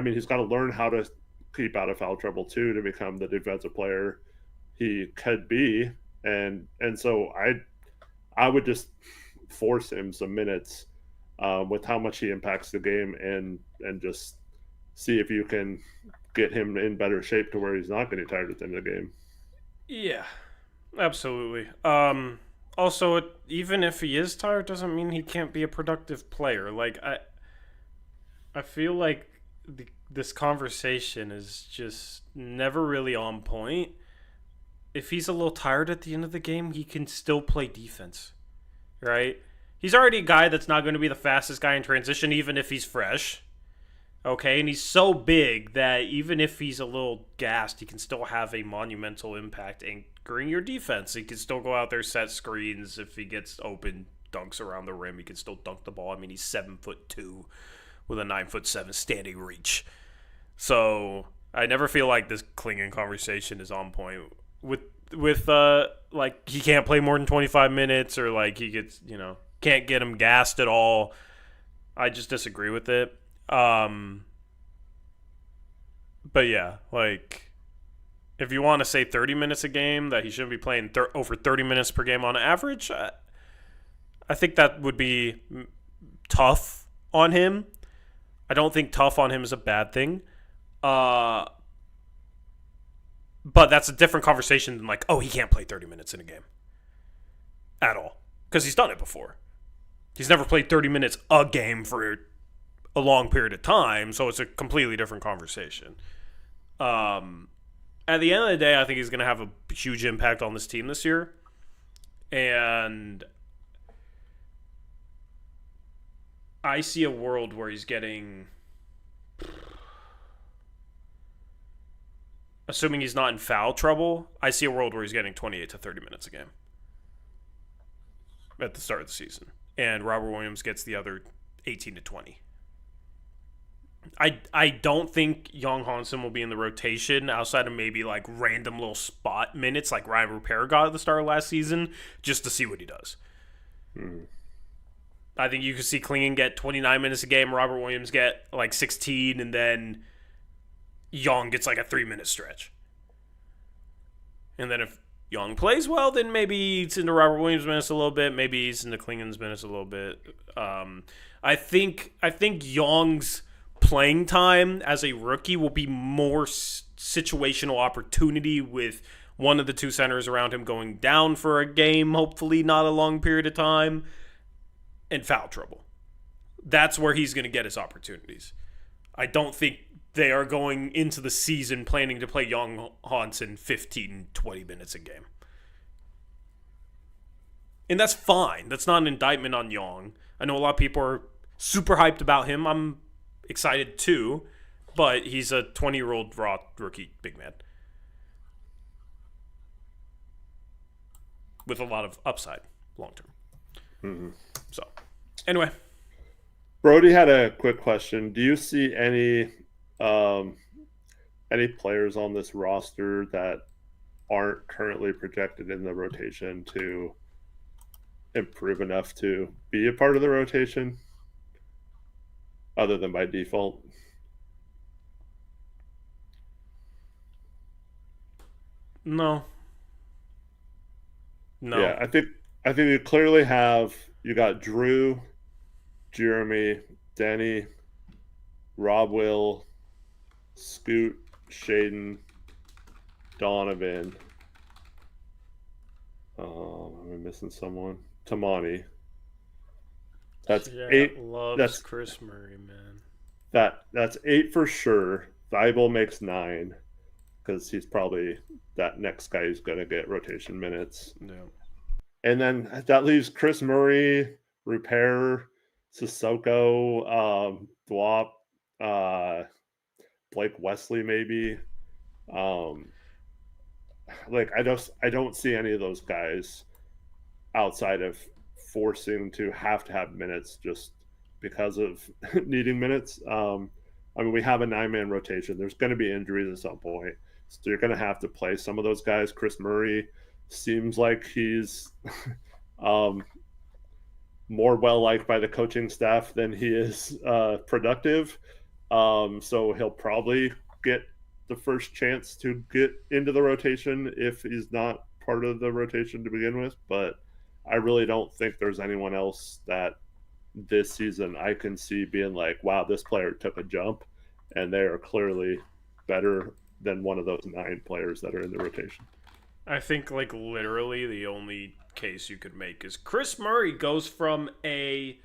he's got to learn how to keep out of foul trouble too to become the defensive player he could be. And so I would just force him some minutes with how much he impacts the game, and just see if you can get him in better shape to where he's not getting tired at the end of the game. Yeah, absolutely. Also, even if he is tired, doesn't mean he can't be a productive player. Like, I feel like this conversation is just never really on point. If he's a little tired at the end of the game, he can still play defense, right? He's already a guy that's not going to be the fastest guy in transition, even if he's fresh. Okay, and he's so big that even if he's a little gassed, he can still have a monumental impact anchoring your defense. He can still go out there, set screens. If he gets open dunks around the rim, he can still dunk the ball. I mean, he's 7'2" with a 9'7" standing reach. So I never feel like this Clingan conversation is on point with like he can't play more than 25 minutes, or like he gets can't get him gassed at all. I just disagree with it. But yeah, like, if you want to say 30 minutes a game, that he shouldn't be playing over 30 minutes per game on average, I think that would be tough on him. I don't think tough on him is a bad thing, But that's a different conversation than like, oh, he can't play 30 minutes in a game at all because he's done it before. He's never played 30 minutes a game for a long period of time, so it's a completely different conversation. At the end of the day, I think he's going to have a huge impact on this team this year. And I see a world where he's getting, assuming he's not in foul trouble, I see a world where he's getting 28 to 30 minutes a game at the start of the season. And Robert Williams gets the other 18 to 20. I don't think Young Hansen will be in the rotation outside of maybe like random little spot minutes like Ryan Rupert got at the start of last season just to see what he does. I think you could see Clingan get 29 minutes a game, Robert Williams get like 16, and then Young gets like a 3-minute stretch. And then if Young plays well, then maybe it's into Robert Williams' minutes a little bit. Maybe he's into Klingan's minutes a little bit. I think Young's playing time as a rookie will be more situational opportunity with one of the two centers around him going down for a game, hopefully not a long period of time, and foul trouble. That's where he's going to get his opportunities. I don't think they are going into the season planning to play Young Hansen 15, 20 minutes a game. And that's fine. That's not an indictment on Young. I know a lot of people are super hyped about him. I'm excited too, but he's a 20-year-old raw rookie big man with a lot of upside long term. So, anyway, Brody had a quick question. Do you see any players on this roster that aren't currently projected in the rotation to improve enough to be a part of the rotation other than by default? No. Yeah, I think you clearly have, you got Drew, Jeremy, Denny, Rob Will, Scoot, Shaden, Donovan. Am I missing someone? Tamani. That's 8. Loves Kris Murray, man. That's 8 for sure. Thibault makes 9 because he's probably that next guy who's going to get rotation minutes. Yeah. And then that leaves Kris Murray, Rupert, Sissoko, Dwop, Blake Wesley maybe. Like I don't see any of those guys outside of forcing to have minutes just because of needing minutes. I mean, we have a 9-man rotation. There's going to be injuries at some point, so you're going to have to play some of those guys. Kris Murray seems like he's more well-liked by the coaching staff than he is productive. So he'll probably get the first chance to get into the rotation if he's not part of the rotation to begin with. But I really don't think there's anyone else that this season I can see being like, wow, this player took a jump, and they are clearly better than one of those 9 players that are in the rotation. I think, like, literally the only case you could make is Kris Murray goes from a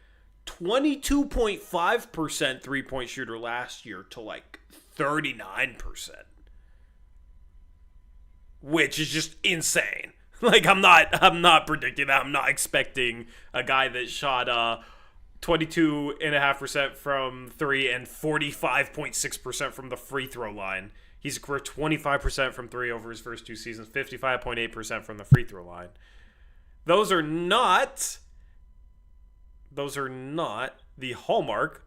22.5% three-point shooter last year to, like, 39%. Which is just insane. Like, I'm not predicting that. I'm not expecting a guy that shot 22.5% from 3 and 45.6% from the free throw line. He's scored 25% from 3 over his first 2 seasons, 55.8% from the free throw line. Those are not the hallmark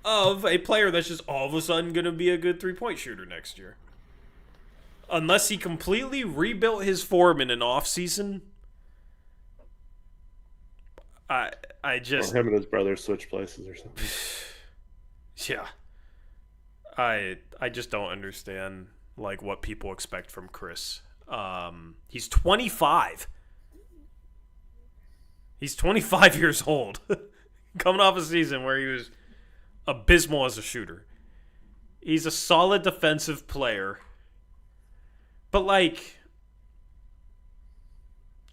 of a player that's just all of a sudden going to be a good three-point shooter next year. Unless he completely rebuilt his form in an offseason. I just... Or him and his brother switch places or something. Yeah. I just don't understand, like, what people expect from Kris. He's 25. He's 25 years old. Coming off a season where he was abysmal as a shooter. He's a solid defensive player. But, like,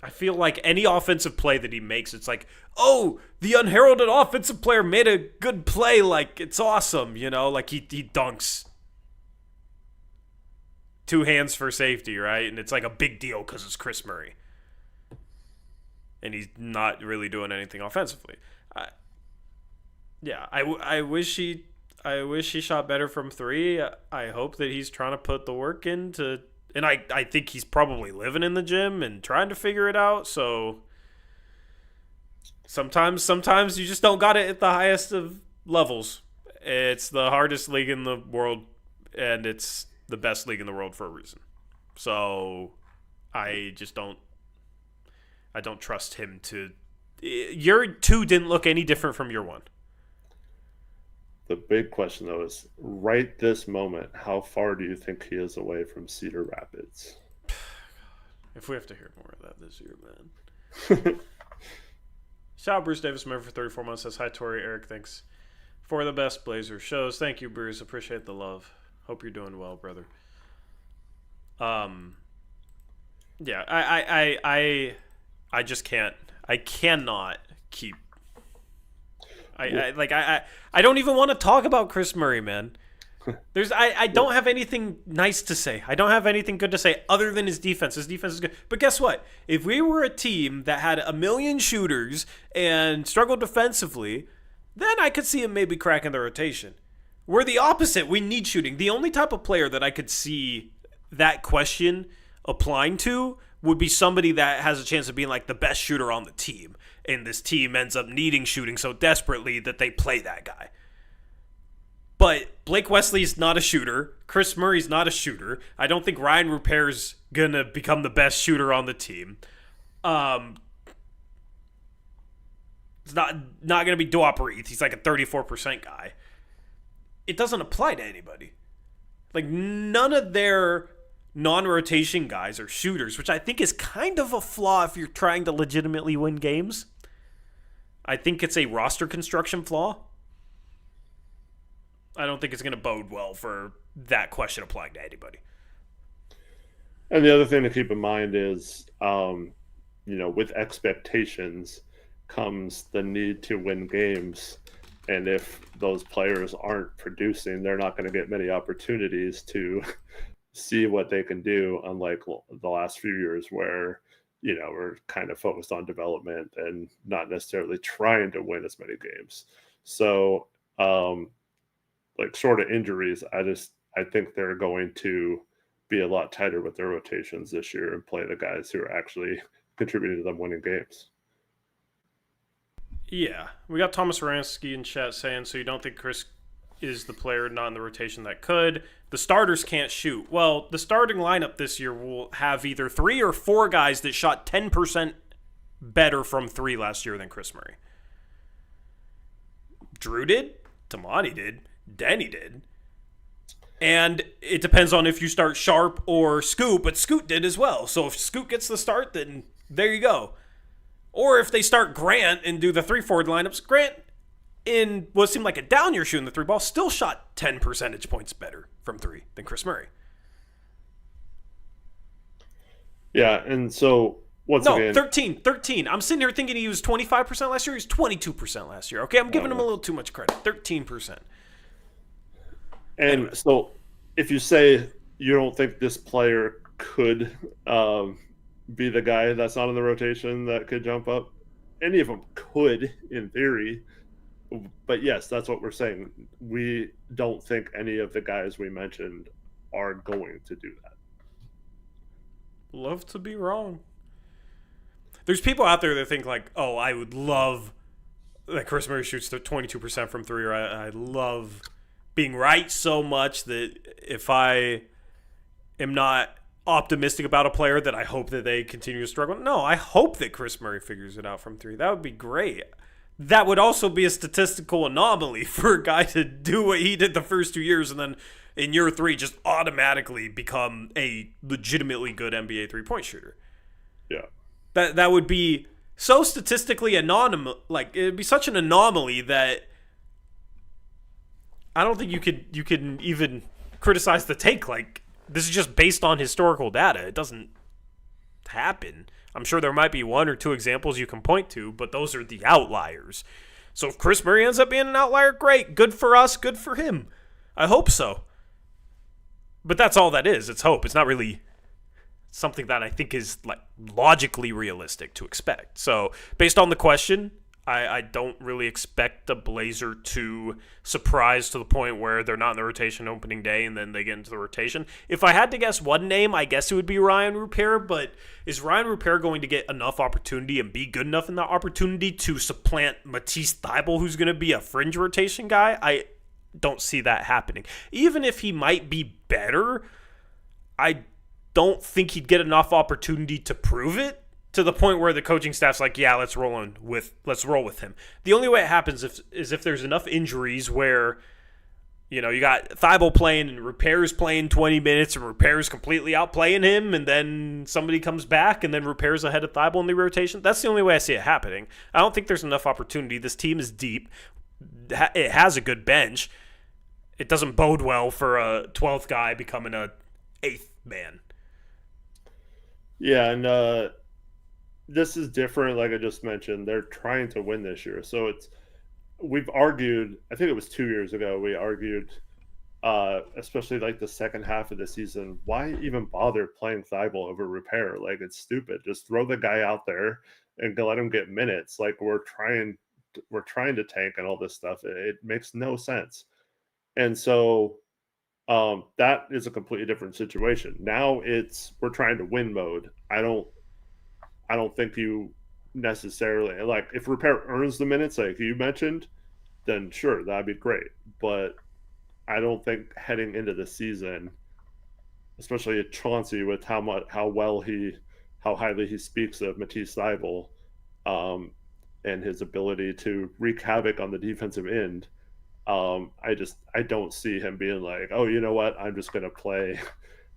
I feel like any offensive play that he makes, it's like, oh, the unheralded offensive player made a good play. Like, it's awesome, you know? Like, he dunks 2 hands for safety, right? And it's like a big deal because it's Kris Murray. And he's not really doing anything offensively. I wish he shot better from 3. I hope that he's trying to put the work into, and I think he's probably living in the gym and trying to figure it out. So sometimes you just don't got it at the highest of levels. It's the hardest league in the world, and it's the best league in the world for a reason. So I don't trust him to. Year 2 didn't look any different from year 1. The big question, though, is right this moment, how far do you think he is away from Cedar Rapids? If we have to hear more of that this year, man. Shout out Bruce Davis Murray for 34 months. Says, hi, Tori. Eric, thanks for the best Blazers shows. Thank you, Bruce. Appreciate the love. Hope you're doing well, brother. Yeah, I just can't. I cannot keep. I don't even want to talk about Kris Murray, man. I don't have anything nice to say. I don't have anything good to say other than his defense. His defense is good. But guess what? If we were a team that had 1 million shooters and struggled defensively, then I could see him maybe cracking the rotation. We're the opposite. We need shooting. The only type of player that I could see that question applying to would be somebody that has a chance of being like the best shooter on the team. And this team ends up needing shooting so desperately that they play that guy. But Blake Wesley's not a shooter. Kris Murray's not a shooter. I don't think Ryan Rupert's going to become the best shooter on the team. It's not going to be Duop Reith. He's like a 34% guy. It doesn't apply to anybody. Like, none of their non-rotation guys are shooters, which I think is kind of a flaw if you're trying to legitimately win games. I think it's a roster construction flaw. I don't think it's going to bode well for that question applying to anybody. And the other thing to keep in mind is, with expectations comes the need to win games. And if those players aren't producing, they're not going to get many opportunities to see what they can do, unlike the last few years where, we're kind of focused on development and not necessarily trying to win as many games. So, short of injuries, I think they're going to be a lot tighter with their rotations this year and play the guys who are actually contributing to them winning games. Yeah. We got Thomas Ransky in chat saying, so you don't think Kris is the player not in the rotation that could? The starters can't shoot. Well, the starting lineup this year will have either 3 or 4 guys that shot 10% better from 3 last year than Kris Murray. Drew did. Tamani did. Denny did. And it depends on if you start Sharp or Scoot, but Scoot did as well. So if Scoot gets the start, then there you go. Or if they start Grant and do the 3 forward lineups, Grant, in what seemed like a down year shooting the 3 ball, still shot 10 percentage points better from 3 than Kris Murray. Yeah, and so again... 13. I'm sitting here thinking he was 25% last year. He was 22% last year. Okay, I'm giving him a little too much credit. 13%. And anyway. So if you say you don't think this player could be the guy that's not in the rotation that could jump up, any of them could in theory. But yes, that's what we're saying. We don't think any of the guys we mentioned are going to do that. Love to be wrong. There's people out there that think like, oh, I would love that Kris Murray shoots 22% from 3, or I love being right so much that if I am not optimistic about a player that I hope that they continue to struggle. No, I hope that Kris Murray figures it out from 3. That would be great. That would also be a statistical anomaly for a guy to do what he did the first 2 years and then in year 3 just automatically become a legitimately good NBA 3-point shooter. Yeah. That would be so statistically anomalous. Like, it would be such an anomaly that I don't think you can even criticize the take. Like, this is just based on historical data. It doesn't happen. I'm sure there might be one or two examples you can point to, but those are the outliers. So if Kris Murray ends up being an outlier, great. Good for us. Good for him. I hope so. But that's all that is. It's hope. It's not really something that I think is like logically realistic to expect. So based on the question, I don't really expect a Blazer to surprise to the point where they're not in the rotation opening day and then they get into the rotation. If I had to guess one name, I guess it would be Ryan Rupert, but is Ryan Rupert going to get enough opportunity and be good enough in that opportunity to supplant Matisse Thybulle, who's going to be a fringe rotation guy? I don't see that happening. Even if he might be better, I don't think he'd get enough opportunity to prove it to the point where the coaching staff's like, yeah, let's roll with him. The only way it happens is if there's enough injuries where, you know, you got Thybulle playing and Rupert's playing 20 minutes and Rupert's completely outplaying him, and then somebody comes back and then Rupert's ahead of Thybulle in the rotation. That's the only way I see it happening. I don't think there's enough opportunity. This team is deep. It has a good bench. It doesn't bode well for a 12th guy becoming a 8th man. Yeah, and this is different. Like I just mentioned, they're trying to win this year. So we've argued, I think it was 2 years ago, we argued, especially like the second half of the season, why even bother playing Thybulle over Rupert? Like, it's stupid. Just throw the guy out there and let him get minutes. Like, we're trying to tank and all this stuff. It makes no sense. And so that is a completely different situation. Now we're trying to win mode. I don't think you necessarily, like, if Rupert earns the minutes like you mentioned, then sure, that'd be great. But I don't think heading into the season, especially at Chauncey with how highly he speaks of Matisse Thybulle, and his ability to wreak havoc on the defensive end, I don't see him being like, oh, you know what, I'm just going to play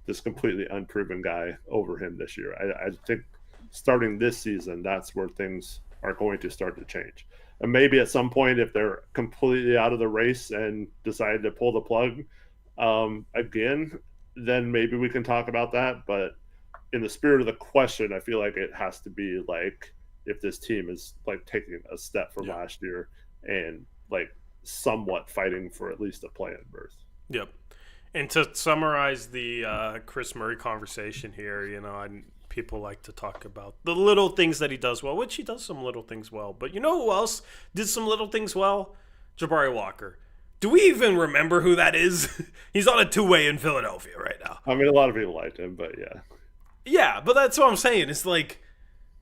this completely unproven guy over him this year. I think starting this season, that's where things are going to start to change. And maybe at some point, if they're completely out of the race and decide to pull the plug again, then maybe we can talk about that. But in the spirit of the question, I feel like it has to be like, if this team is like taking a step from last year and like somewhat fighting for at least a play-in berth. Yep. And to summarize the Kris Murray conversation here, you know, people like to talk about the little things that he does well, which he does some little things well. But you know who else did some little things well? Jabari Walker. Do we even remember who that is? He's on a two-way in Philadelphia right now. I mean, a lot of people liked him, but yeah. Yeah, but that's what I'm saying. It's like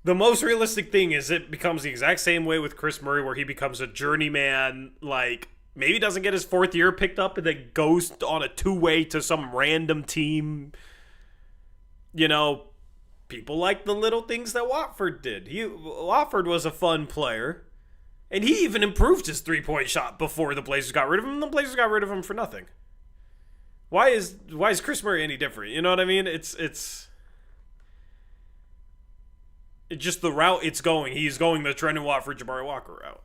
the most realistic thing is it becomes the exact same way with Kris Murray, where he becomes a journeyman, like maybe doesn't get his fourth year picked up and then goes on a two-way to some random team. You know, people like the little things that Watford did. Watford was a fun player, and he even improved his three-point shot before the Blazers got rid of him, and the Blazers got rid of him for nothing. Why is Kris Murray any different? You know what I mean? It's just the route it's going. He's going the Trendon Watford, Jabari Walker route.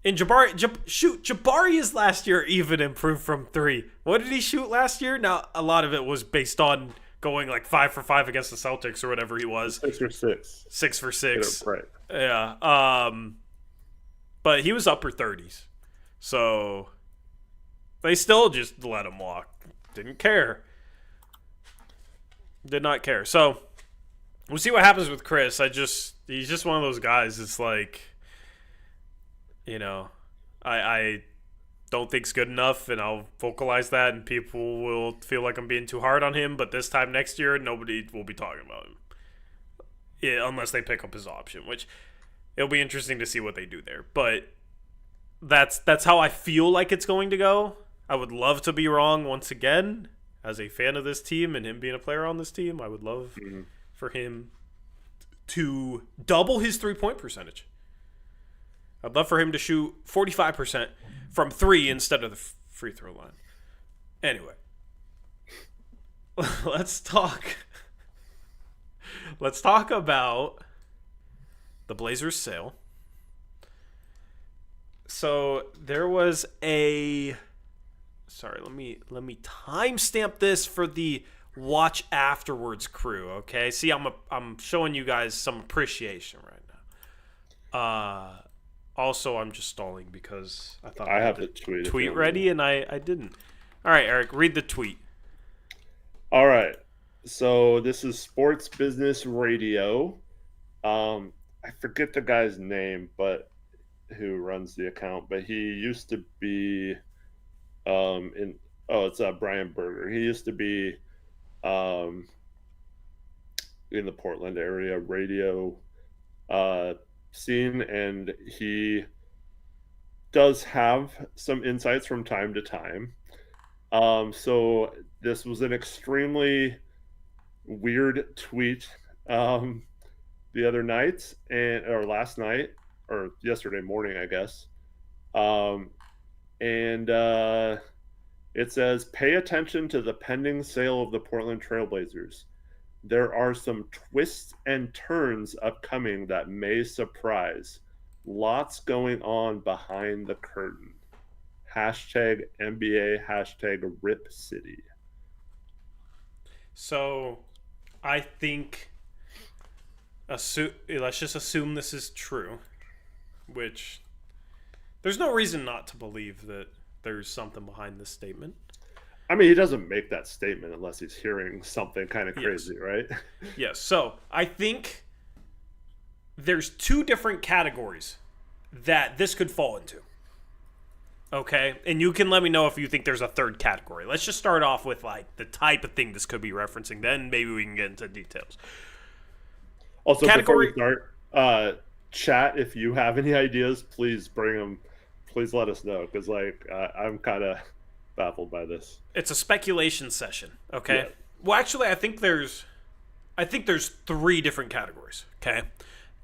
And Jabari's last year even improved from three. What did he shoot last year? Now, a lot of it was based on going like 5 for 5 against the Celtics or whatever he was. 6 for 6. 6 for 6. Right. Yeah. But he was upper 30s. So they still just let him walk. Didn't care. Did not care. So we'll see what happens with Kris. He's just one of those guys. It's like, you know, I don't think it's good enough, and I'll vocalize that, and people will feel like I'm being too hard on him. But this time next year, nobody will be talking about him, unless they pick up his option, which it'll be interesting to see what they do there. But that's how I feel like it's going to go. I would love to be wrong once again. As a fan of this team and him being a player on this team, I would love for him to double his three-point percentage. I'd love for him to shoot 45% from three instead of the free throw line. Anyway, let's talk about the Blazers sale. So there was a Sorry, let me timestamp this for the watch afterwards crew. Okay, see, I'm showing you guys some appreciation right now. Also, I'm just stalling because I thought I had have the the tweet ready and I didn't. All right, Eric, read the tweet. All right. So this is Sports Business Radio. I forget the guy's name, but who runs the account, but he used to be it's Brian Berger. He used to be um in the Portland area radio scene, and he does have some insights from time to time. So this was an extremely weird tweet the other night or last night or yesterday morning, I guess. And it says, "Pay attention to the pending sale of the Portland Trailblazers. There are some twists and turns upcoming that may surprise. Lots going on behind the curtain. Hashtag NBA, hashtag Rip City." So, I think let's just assume this is true, which there's no reason not to believe that there's something behind this statement. I mean, he doesn't make that statement unless he's hearing something kind of crazy, right? Yes. So I think there's two different categories that this could fall into. Okay? And you can let me know if you think there's a third category. Let's just start off with like the type of thing this could be referencing. Then maybe we can get into details. Also, before we start, chat, if you have any ideas, please bring them. Please let us know, because I'm kind of baffled by this. It's a speculation session, okay? Yeah. Well, actually, I think there's three different categories, okay?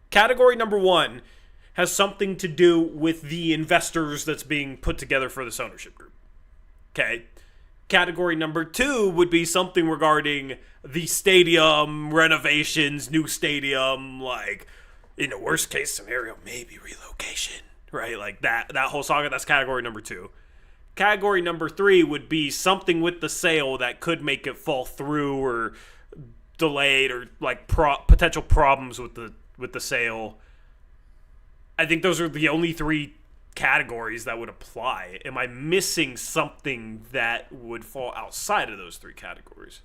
Category number one has something to do with the investors that's being put together for this ownership group, okay? Category number two would be something regarding the stadium renovations, new stadium, like in a worst case scenario, maybe relocation, right? Like that whole saga. That's category number two. Category number three would be something with the sale that could make it fall through or delayed, or like potential problems with the sale. I think those are the only three categories that would apply. Am I missing something that would fall outside of those three categories?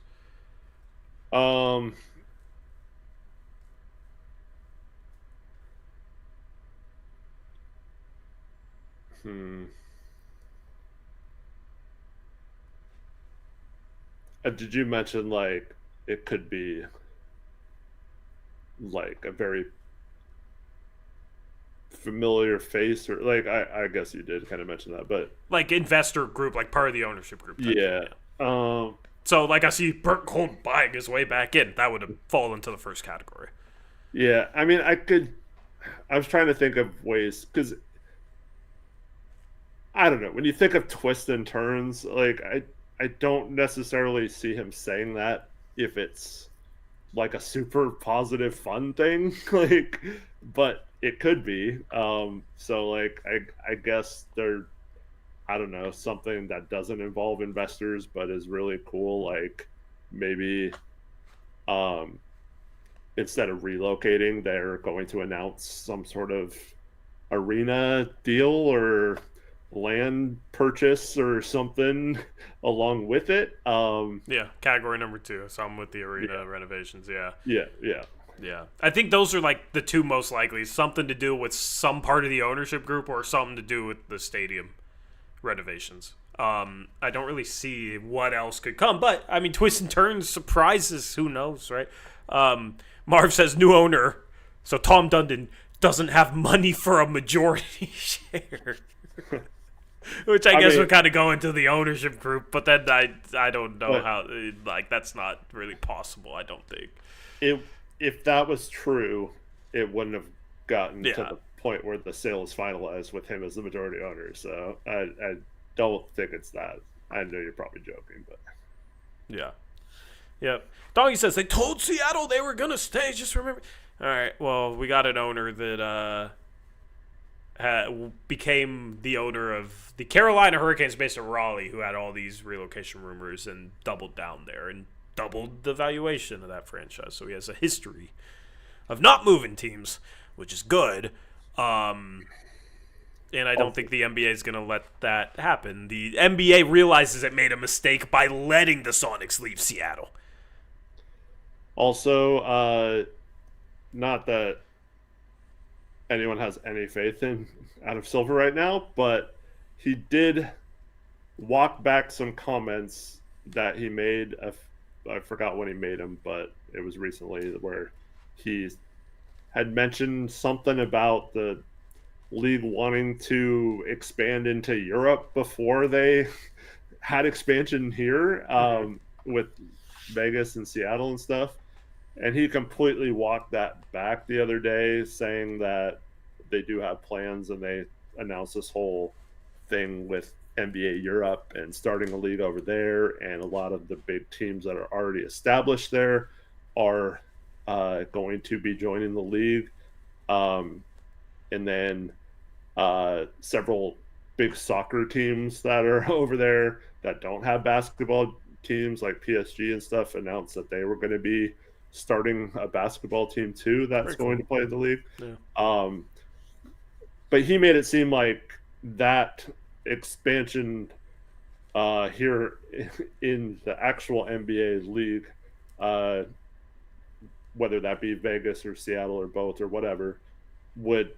Did you mention like it could be like a very familiar face, or like I guess you did kind of mention that, but like investor group, like part of the ownership group. Yeah. So like I see Burt Gold buying his way back in. That would have fallen into the first category. Yeah, I mean, I was trying to think of ways, because I don't know, when you think of twists and turns, like I don't necessarily see him saying that if it's like a super positive fun thing, like, but it could be. So like I guess I don't know, something that doesn't involve investors but is really cool, like maybe instead of relocating, they're going to announce some sort of arena deal or land purchase or something along with it. Yeah, category number two. Something with the arena renovations. Yeah. I think those are like the two most likely. Something to do with some part of the ownership group, or something to do with the stadium renovations. I don't really see what else could come, but I mean, twists and turns, surprises, who knows, right? Marv says new owner, so Tom Dundon doesn't have money for a majority share. Which I guess would kind of go into the ownership group, but then I don't know how, like, that's not really possible, I don't think. If that was true, it wouldn't have gotten to the point where the sale is finalized with him as the majority owner, so I don't think it's that. I know you're probably joking, but... Yeah. Doggy says, they told Seattle they were going to stay, just remember... All right, well, we got an owner that became the owner of the Carolina Hurricanes based in Raleigh, who had all these relocation rumors and doubled down there and doubled the valuation of that franchise. So he has a history of not moving teams, which is good. And I don't think the NBA is going to let that happen. The NBA realizes it made a mistake by letting the Sonics leave Seattle. Also, not that anyone has any faith in Adam Silver right now, but he did walk back some comments that he made. I forgot when he made them, but it was recently, where he had mentioned something about the league wanting to expand into Europe before they had expansion here, with Vegas and Seattle and stuff. And he completely walked that back the other day, saying that they do have plans, and they announced this whole thing with NBA Europe and starting a league over there. And a lot of the big teams that are already established there are going to be joining the league. And then several big soccer teams that are over there that don't have basketball teams, like PSG and stuff, announced that they were going to be starting a basketball team too that's going to play in the league. Yeah. But he made it seem like that expansion here in the actual NBA league, whether that be Vegas or Seattle or both or whatever, would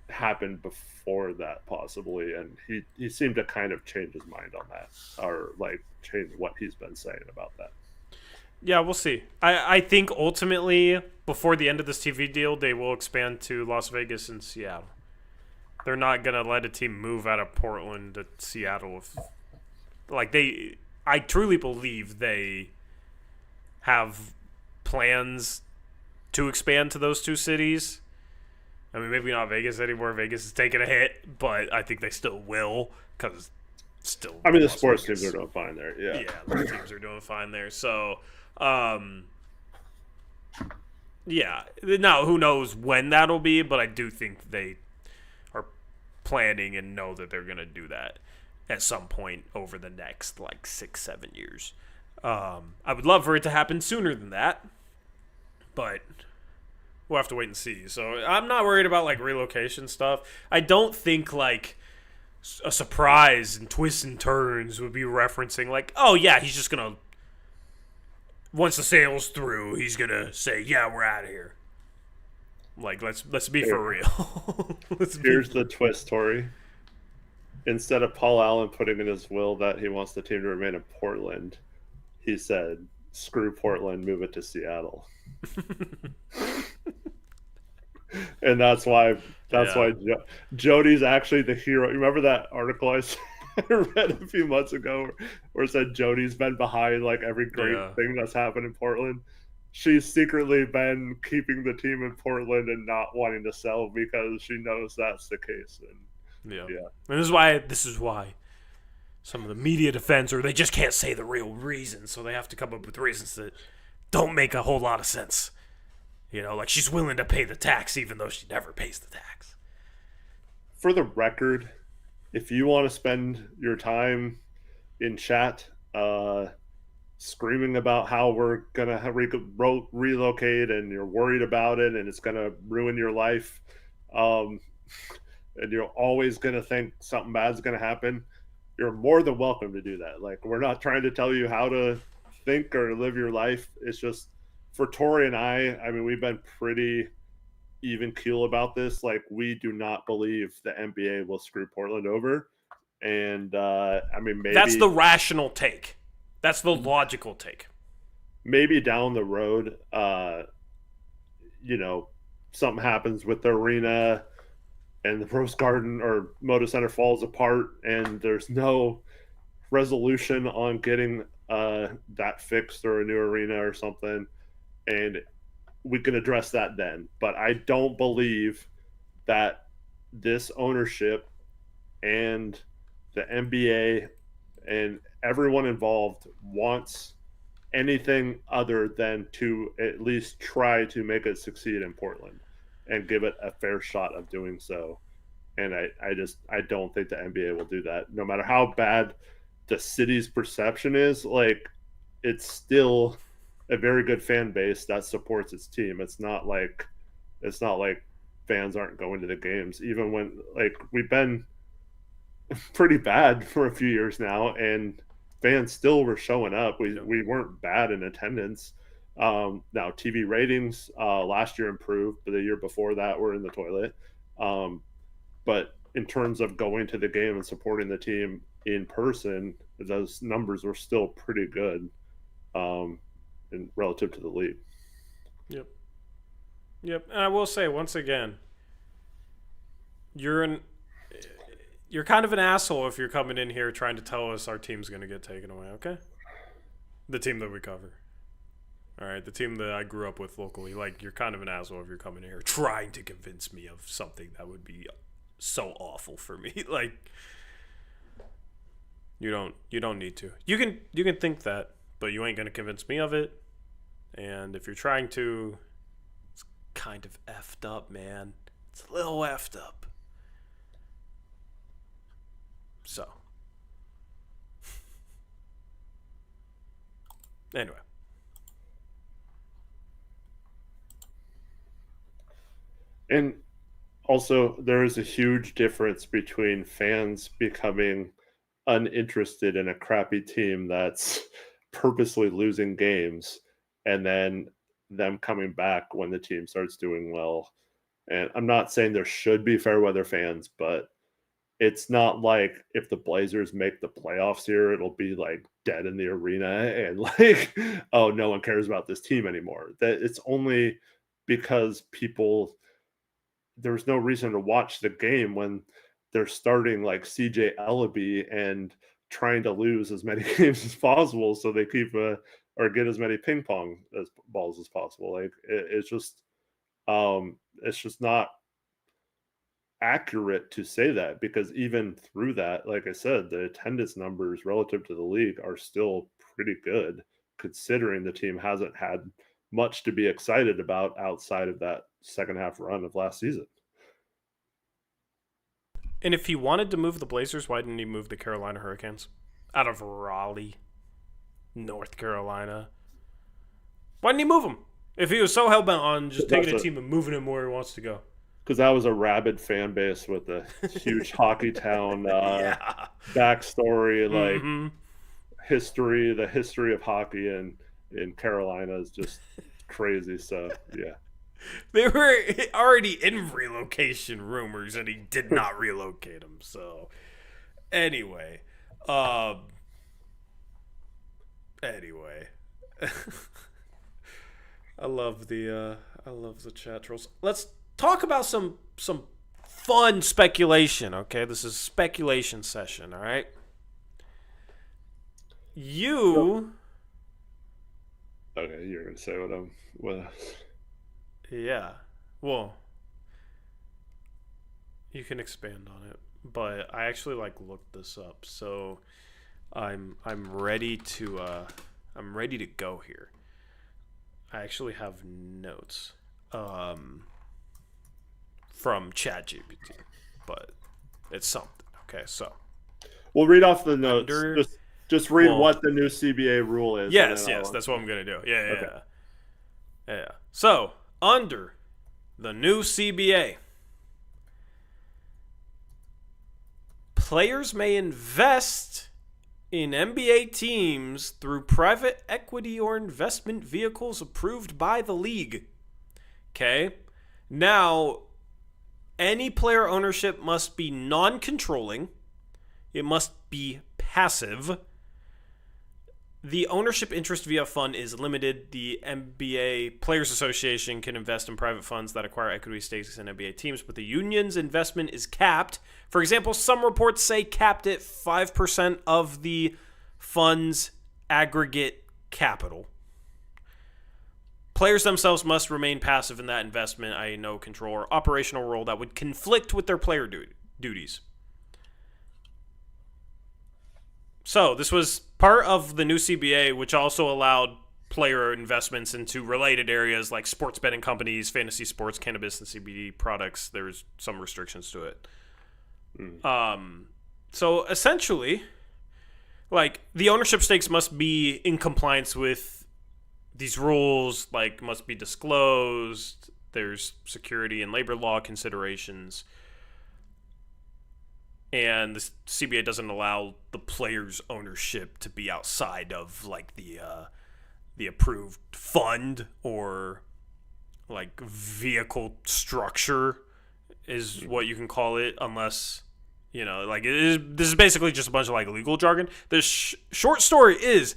happen before that possibly. And he seemed to kind of change his mind on that, or like change what he's been saying about that. Yeah, we'll see. I think ultimately, before the end of this TV deal, they will expand to Las Vegas and Seattle. They're not going to let a team move out of Portland to Seattle. I truly believe they have plans to expand to those two cities. I mean, maybe not Vegas anymore. Vegas is taking a hit, but I think they still will, because still. I mean, the sports teams are doing fine there. Yeah. Yeah, the teams are doing fine there. So, yeah. Now, who knows when that'll be, but I do think they are planning and know that they're going to do that at some point over the next, 6-7 years. I would love for it to happen sooner than that, but we'll have to wait and see. So I'm not worried about relocation stuff. I don't think a surprise and twists and turns would be referencing oh yeah, he's just gonna, once the sale's through, he's gonna say, yeah, we're out of here. Let's be for real. Here's the twist, Tori. Instead of Paul Allen putting in his will that he wants the team to remain in Portland, he said, screw Portland, move it to Seattle. And that's why Jody's actually the hero. Remember that article I read a few months ago where it said Jody's been behind every great thing that's happened in Portland? She's secretly been keeping the team in Portland and not wanting to sell because she knows that's the case. And and this is why some of the media defense, or they just can't say the real reason, so they have to come up with reasons that don't make a whole lot of sense. She's willing to pay the tax even though she never pays the tax. For the record, if you want to spend your time in chat screaming about how we're going to relocate and you're worried about it and it's going to ruin your life, and you're always going to think something bad's going to happen, you're more than welcome to do that. We're not trying to tell you how to think or live your life. It's just, for Tori and I mean, we've been pretty even keel about this. We do not believe the NBA will screw Portland over. And, I mean, maybe that's the rational take. That's the logical take. Maybe down the road, something happens with the arena and the Rose Garden or Moda Center falls apart and there's no resolution on getting that fixed, or a new arena or something. And we can address that then. But I don't believe that this ownership and the NBA and everyone involved wants anything other than to at least try to make it succeed in Portland and give it a fair shot of doing so. And I don't think the NBA will do that. No matter how bad the city's perception is, like, it's still a very good fan base that supports its team. It's not like fans aren't going to the games, even when, like, we've been pretty bad for a few years now, and fans still were showing up. We weren't bad in attendance. Now TV ratings last year improved, but the year before that were in the toilet. But in terms of going to the game and supporting the team in person, those numbers were still pretty good, in relative to the league. Yep. And I will say once again, you're kind of an asshole if you're coming in here trying to tell us our team's going to get taken away, okay? The team that we cover. All right, the team that I grew up with locally. Like, you're kind of an asshole if you're coming in here trying to convince me of something that would be so awful for me. Like, you don't need to. You can think that, but you ain't going to convince me of it. And if you're trying to, it's kind of effed up, man. It's a little effed up. So, anyway. And also, there is a huge difference between fans becoming uninterested in a crappy team that's purposely losing games and then them coming back when the team starts doing well. And I'm not saying there should be fair weather fans, but it's not like if the Blazers make the playoffs here, it'll be like dead in the arena and like, oh, no one cares about this team anymore. That it's only because there's no reason to watch the game when they're starting like CJ Ellaby and trying to lose as many games as possible so they keep or get as many ping pong balls as possible. Like it's just not accurate to say that, because even through that, like I said, the attendance numbers relative to the league are still pretty good, considering the team hasn't had much to be excited about outside of that second half run of last season. And if he wanted to move the Blazers, why didn't he move the Carolina Hurricanes out of Raleigh, North Carolina? Why didn't he move them if he was so hell-bent on just taking a team and moving him where he wants to go? Because that was a rabid fan base with a huge hockey town backstory, like history. The history of hockey in Carolina is just crazy. So, yeah. They were already in relocation rumors, and he did not relocate them. So, anyway. I love the chat trolls. Let's talk about some fun speculation, okay? This is a speculation session, all right? Okay, you're going to say what Yeah. Well, you can expand on it, but I actually looked this up. So I'm ready to go here. I actually have notes from ChatGPT, but it's something. Okay, so we'll read off the notes. Just read what the new CBA rule is. Yes, that's what I'm gonna do. Yeah. So, under the new CBA, players may invest in NBA teams through private equity or investment vehicles approved by the league. Okay? Now, any player ownership must be non-controlling. It must be passive. The ownership interest via fund is limited. The NBA Players Association can invest in private funds that acquire equity stakes in NBA teams, but the union's investment is capped. For example, some reports say capped at 5% of the fund's aggregate capital. Players themselves must remain passive in that investment, i.e. no control or operational role that would conflict with their player duties. So, this was part of the new CBA, which also allowed player investments into related areas like sports betting companies, fantasy sports, cannabis, and CBD products. There's some restrictions to it. So essentially, like, the ownership stakes must be in compliance with these rules, like, must be disclosed. There's security and labor law considerations. And the CBA doesn't allow the player's ownership to be outside of, like, the approved fund or, like, vehicle structure is what you can call it, unless, you know, like, this is basically just a bunch of, like, legal jargon. The short story is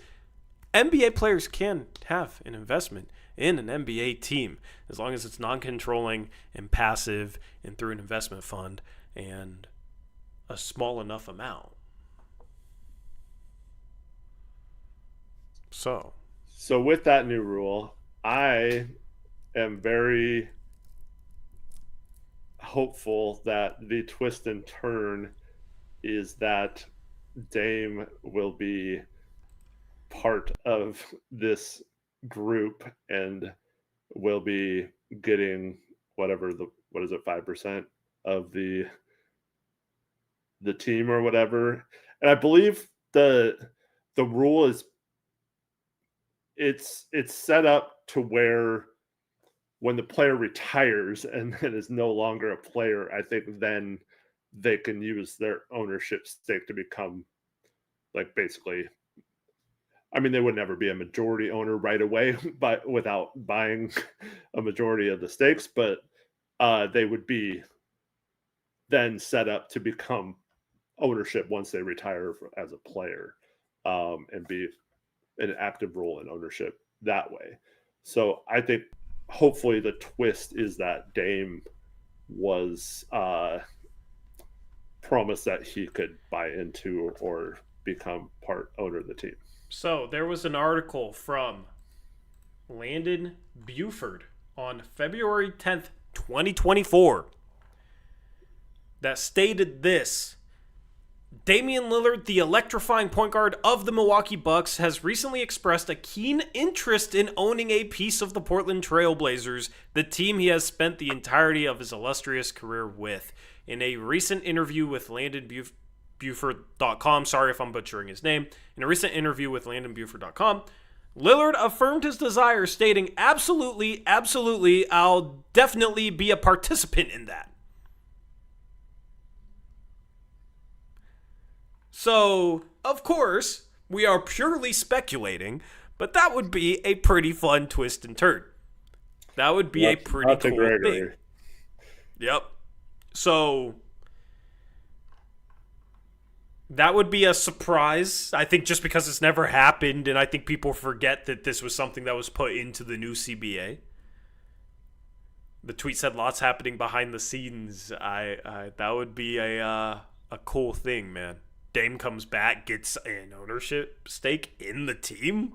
NBA players can have an investment in an NBA team as long as it's non-controlling and passive and through an investment fund and a small enough amount. So with that new rule, I am very hopeful that the twist and turn is that Dame will be part of this group and will be getting whatever what is it, 5% of the team or whatever. And I believe the rule is it's set up to where when the player retires and is no longer a player, I think then they can use their ownership stake to become, like, basically, I mean, they would never be a majority owner right away, but without buying a majority of the stakes, but they would be then set up to become ownership once they retire as a player, and be an active role in ownership that way. So I think hopefully the twist is that Dame was promised that he could buy into or become part owner of the team. So there was an article from Landon Buford on February 10th, 2024 that stated this: Damian Lillard, the electrifying point guard of the Milwaukee Bucks, has recently expressed a keen interest in owning a piece of the Portland Trail Blazers, the team he has spent the entirety of his illustrious career with. In a recent interview with LandonBuford.com, sorry if I'm butchering his name, in a recent interview with LandonBuford.com, Lillard affirmed his desire, stating, absolutely, I'll definitely be a participant in that. So, of course, we are purely speculating, but that would be a pretty fun twist and turn. That would be a pretty cool thing. Yep. So, that would be a surprise, I think, just because it's never happened, and I think people forget that this was something that was put into the new CBA. The tweet said lots happening behind the scenes. That would be a cool thing, man. Dame comes back, gets an ownership stake in the team.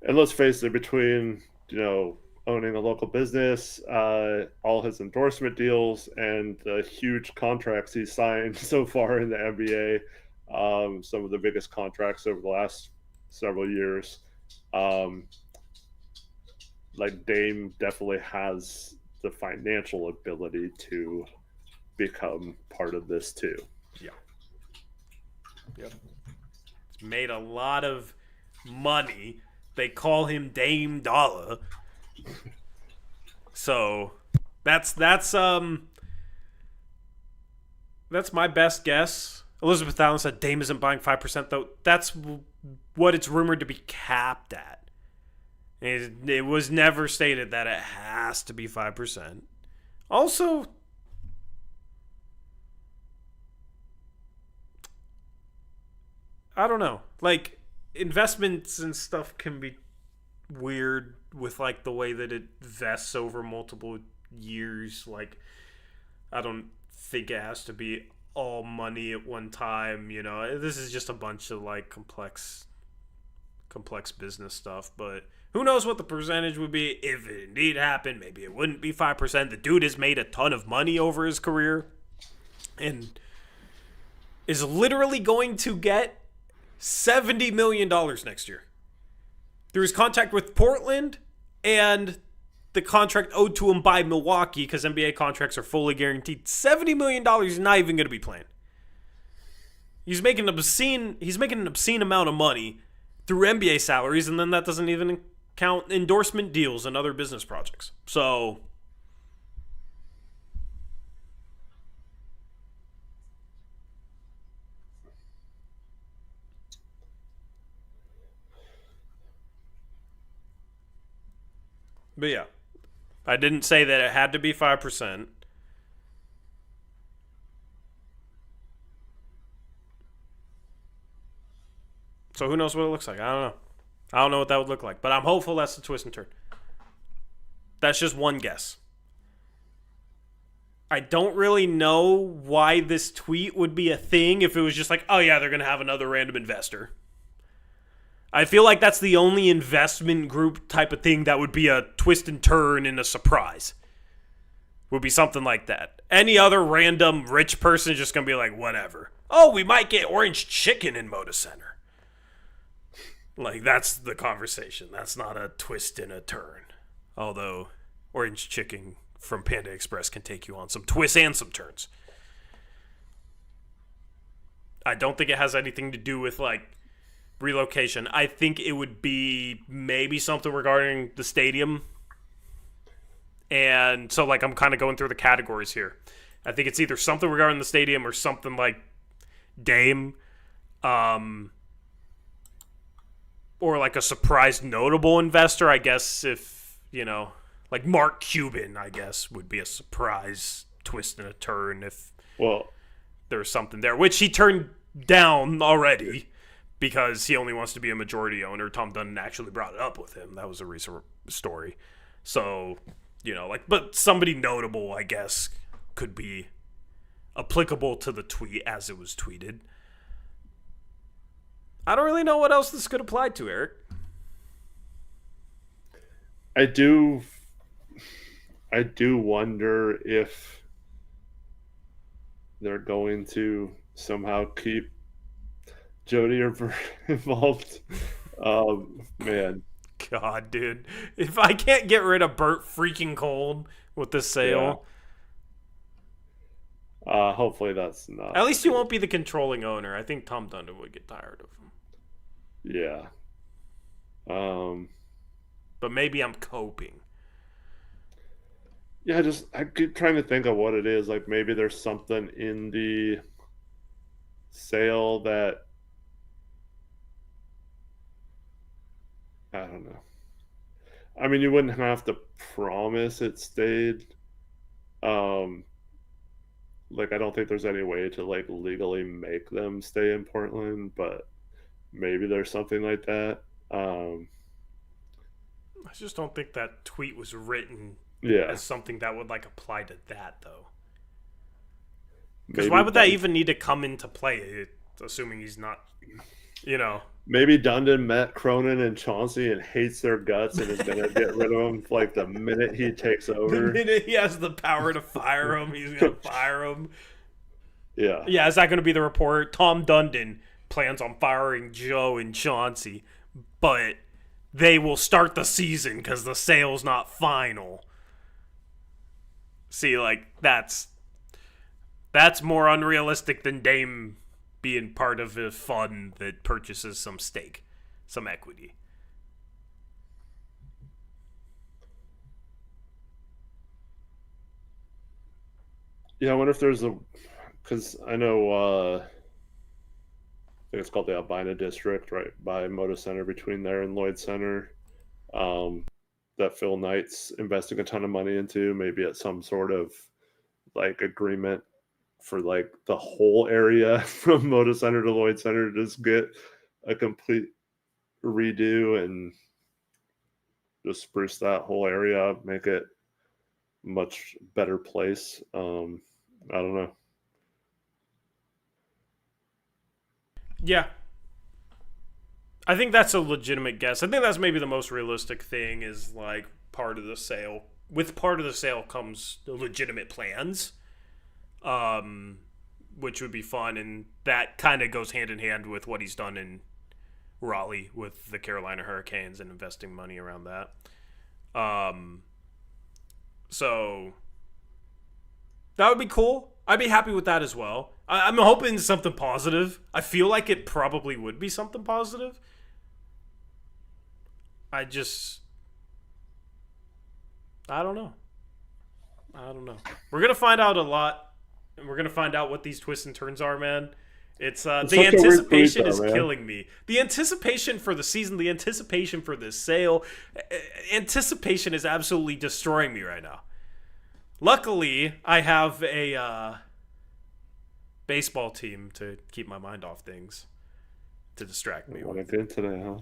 And let's face it, between, owning a local business, all his endorsement deals, and the huge contracts he's signed so far in the NBA, some of the biggest contracts over the last several years, Dame definitely has the financial ability to become part of this too. Yeah. Yep. He's made a lot of money. They call him Dame Dollar. So that's my best guess. Elizabeth Allen said Dame isn't buying 5%, though. That's what it's rumored to be capped at. It was never stated that it has to be 5%. Also, I don't know. Investments and stuff can be weird with, the way that it vests over multiple years. I don't think it has to be all money at one time. This is just a bunch of, complex business stuff. But who knows what the percentage would be if it indeed happened. Maybe it wouldn't be 5%. The dude has made a ton of money over his career and is literally going to get $70 million next year through his contract with Portland and the contract owed to him by Milwaukee, because NBA contracts are fully guaranteed, $70 million is not even going to be playing. He's making an obscene amount of money through NBA salaries, and then that doesn't even count endorsement deals and other business projects. So, but yeah, I didn't say that it had to be 5%. So who knows what it looks like? I don't know. I don't know what that would look like, but I'm hopeful that's the twist and turn. That's just one guess. I don't really know why this tweet would be a thing if it was just like, oh yeah, they're going to have another random investor. I feel like that's the only investment group type of thing that would be a twist and turn and a surprise. Would be something like that. Any other random rich person is just going to be like, whatever. Oh, we might get orange chicken in Moda Center. Like, that's the conversation. That's not a twist and a turn. Although, orange chicken from Panda Express can take you on some twists and some turns. I don't think it has anything to do with, like, relocation. I think it would be maybe something regarding the stadium. And so, like, I'm kind of going through the categories here. I think it's either something regarding the stadium or something like Dame. Or like a surprise notable investor, I guess, if, you know, like Mark Cuban, I guess, would be a surprise twist and a turn if there's something there, which he turned down already because he only wants to be a majority owner. Tom Dunn actually brought it up with him. That was a recent story. So, you know, like, but somebody notable, I guess, could be applicable to the tweet as it was tweeted. I don't really know what else this could apply to, Eric. I do wonder if they're going to somehow keep Jody involved. Man. God, dude. If I can't get rid of Bert freaking Cold with this sale. Yeah. Hopefully that's not. At least he won't be the controlling owner. I think Tom Dunn would get tired of him. Yeah. But maybe I'm coping. Yeah, I keep trying to think of what it is. Like, maybe there's something in the sale that, I don't know. I mean, you wouldn't have to promise it stayed. Like, I don't think there's any way to, like, legally make them stay in Portland, but maybe there's something like that. I just don't think that tweet was written as something that would, like, apply to that, though. Because why would that even need to come into play, assuming he's not, you know? Maybe Dundon met Cronin and Chauncey and hates their guts and is going to get rid of them like the minute he takes over. The minute he has the power to fire him, he's going to fire him. Yeah. Yeah, is that going to be the report? Tom Dundon plans on firing Joe and Chauncey, but they will start the season because the sale's not final. See, like, that's more unrealistic than Dame being part of a fund that purchases some stake, some equity. Yeah, I wonder if there's because I know, I think it's called the Albina District, right by Moda Center, between there and Lloyd Center, that Phil Knight's investing a ton of money into, maybe at some sort of, like, agreement for, like, the whole area from Moda Center to Lloyd Center to just get a complete redo and just spruce that whole area up, make it a much better place. I don't know. Yeah. I think that's a legitimate guess. I think that's maybe the most realistic thing is, like, part of the sale. With part of the sale comes the legitimate plans. Which would be fun, and that kind of goes hand in hand with what he's done in Raleigh with the Carolina Hurricanes and investing money around that. So that would be cool. I'd be happy with that as well. I'm hoping something positive. I feel like it probably would be something positive. I don't know. We're going to find out a lot. And we're going to find out what these twists and turns are, man. It's the anticipation is killing me. The anticipation for the season, the anticipation for this sale, anticipation is absolutely destroying me right now. Luckily, I have a baseball team to keep my mind off things, to distract me. What I did today, huh?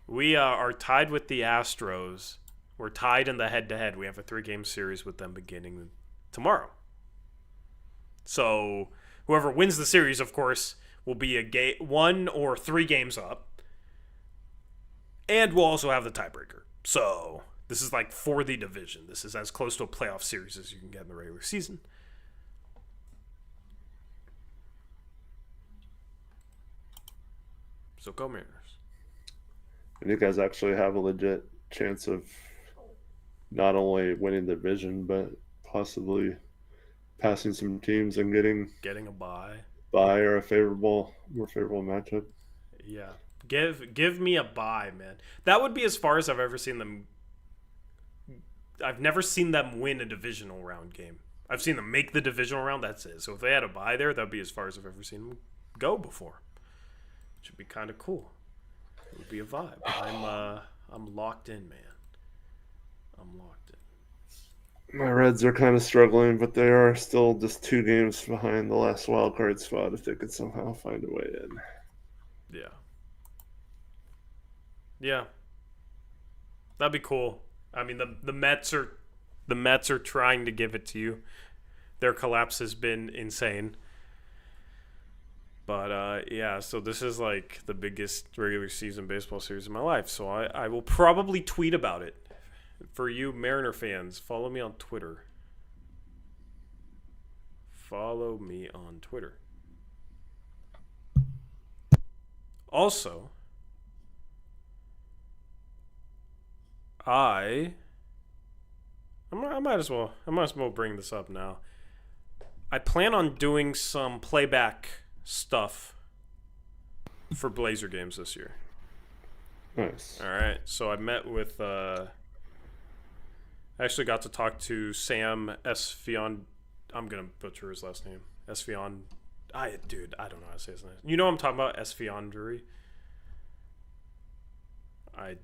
We are tied with the Astros. We're tied in the head-to-head. We have a 3-game series with them beginning tomorrow. So whoever wins the series, of course, will be 1 or 3 games up. And we'll also have the tiebreaker. So this is like for the division. This is as close to a playoff series as you can get in the regular season. So go Mariners. And you guys actually have a legit chance of not only winning the division, but possibly passing some teams and getting a bye or a more favorable matchup. Yeah, give me a bye, man. That would be as far as I've ever seen them. I've never seen them win a divisional round game. I've seen them make the divisional round. That's it. So if they had a bye there, that'd be as far as I've ever seen them go before. Which would be kind of cool. It would be a vibe. I'm locked in, man. I'm locked in. My Reds are kind of struggling, but they are still just 2 games behind the last wild card spot if they could somehow find a way in. Yeah. Yeah. That'd be cool. I mean, the Mets are trying to give it to you. Their collapse has been insane. But, yeah, so this is like the biggest regular season baseball series of my life. So I will probably tweet about it. For you Mariner fans, follow me on Twitter. Follow me on Twitter. Also, I might as well bring this up now. I plan on doing some playback stuff for Blazer games this year. Nice. All right. So I met with I actually got to talk to Sam Esfion. I'm going to butcher his last name. Esfion. I don't know how to say his name. You know what I'm talking about? Esfiandri.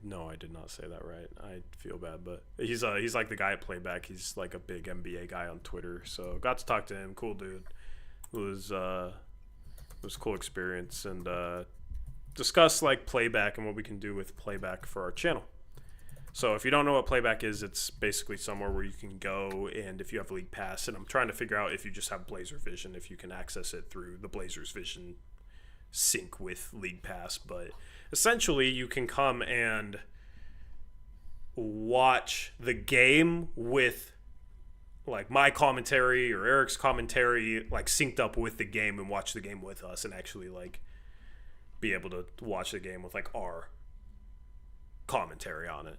No, I did not say that right. I feel bad, but he's like the guy at Playback. He's like a big NBA guy on Twitter. So got to talk to him. Cool dude. It was a cool experience, and discuss like Playback and what we can do with Playback for our channel. So if you don't know what Playback is, it's basically somewhere where you can go, and if you have League Pass, and I'm trying to figure out if you just have Blazer Vision, if you can access it through the Blazers Vision sync with League Pass. But essentially you can come and watch the game with like my commentary or Eric's commentary like synced up with the game, and watch the game with us, and actually like be able to watch the game with like our commentary on it.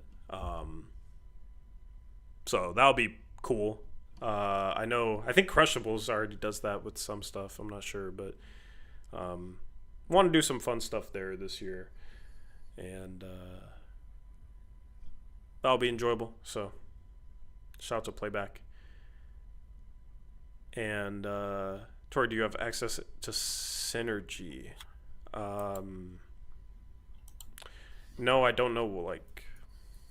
So that'll be cool. I think Crushables already does that with some stuff. I'm not sure, but want to do some fun stuff there this year, and that'll be enjoyable. So shout out to Playback. And Tori, do you have access to Synergy? No, I don't know.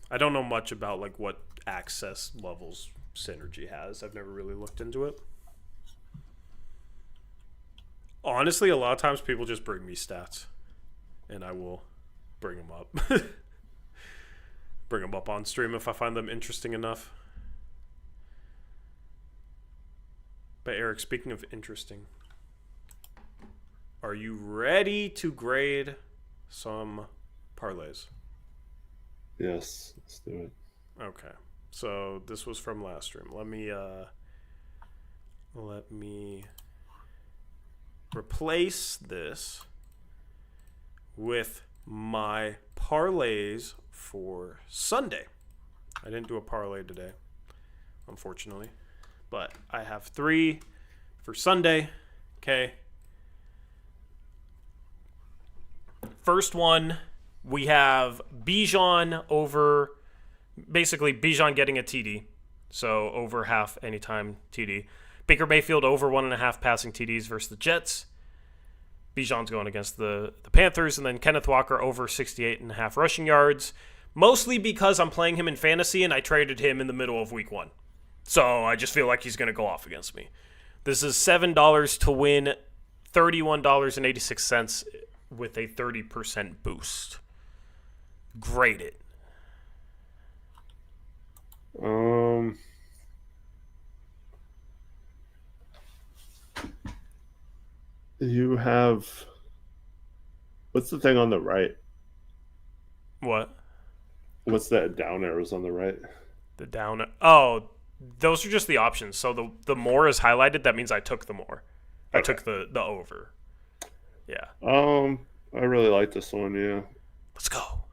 I don't know much about like what access levels Synergy has. I've never really looked into it. Honestly, a lot of times people just bring me stats, and I will bring them up. Bring them up on stream if I find them interesting enough. But Eric, speaking of interesting, are you ready to grade some parlays? Yes, let's do it. Okay. So this was from last stream. Let me replace this with my parlays for Sunday. I didn't do a parlay today. unfortunately. But I have 3 for Sunday. Okay. First one, we have Bijan over, basically Bijan getting a TD. So over half anytime TD. Baker Mayfield over 1.5 passing TDs versus the Jets. Bijan's going against the Panthers. And then Kenneth Walker over 68.5 rushing yards. Mostly because I'm playing him in fantasy and I traded him in the middle of week 1. So I just feel like he's going to go off against me. This is $7 to win, $31.86 with a 30% boost. Grade it. You have, what's the thing on the right? What? What's that down arrows on the right? The down. Oh, those are just the options. So the more is highlighted. That means I took the more. I took the over. Yeah. I really like this one. Yeah. Let's go.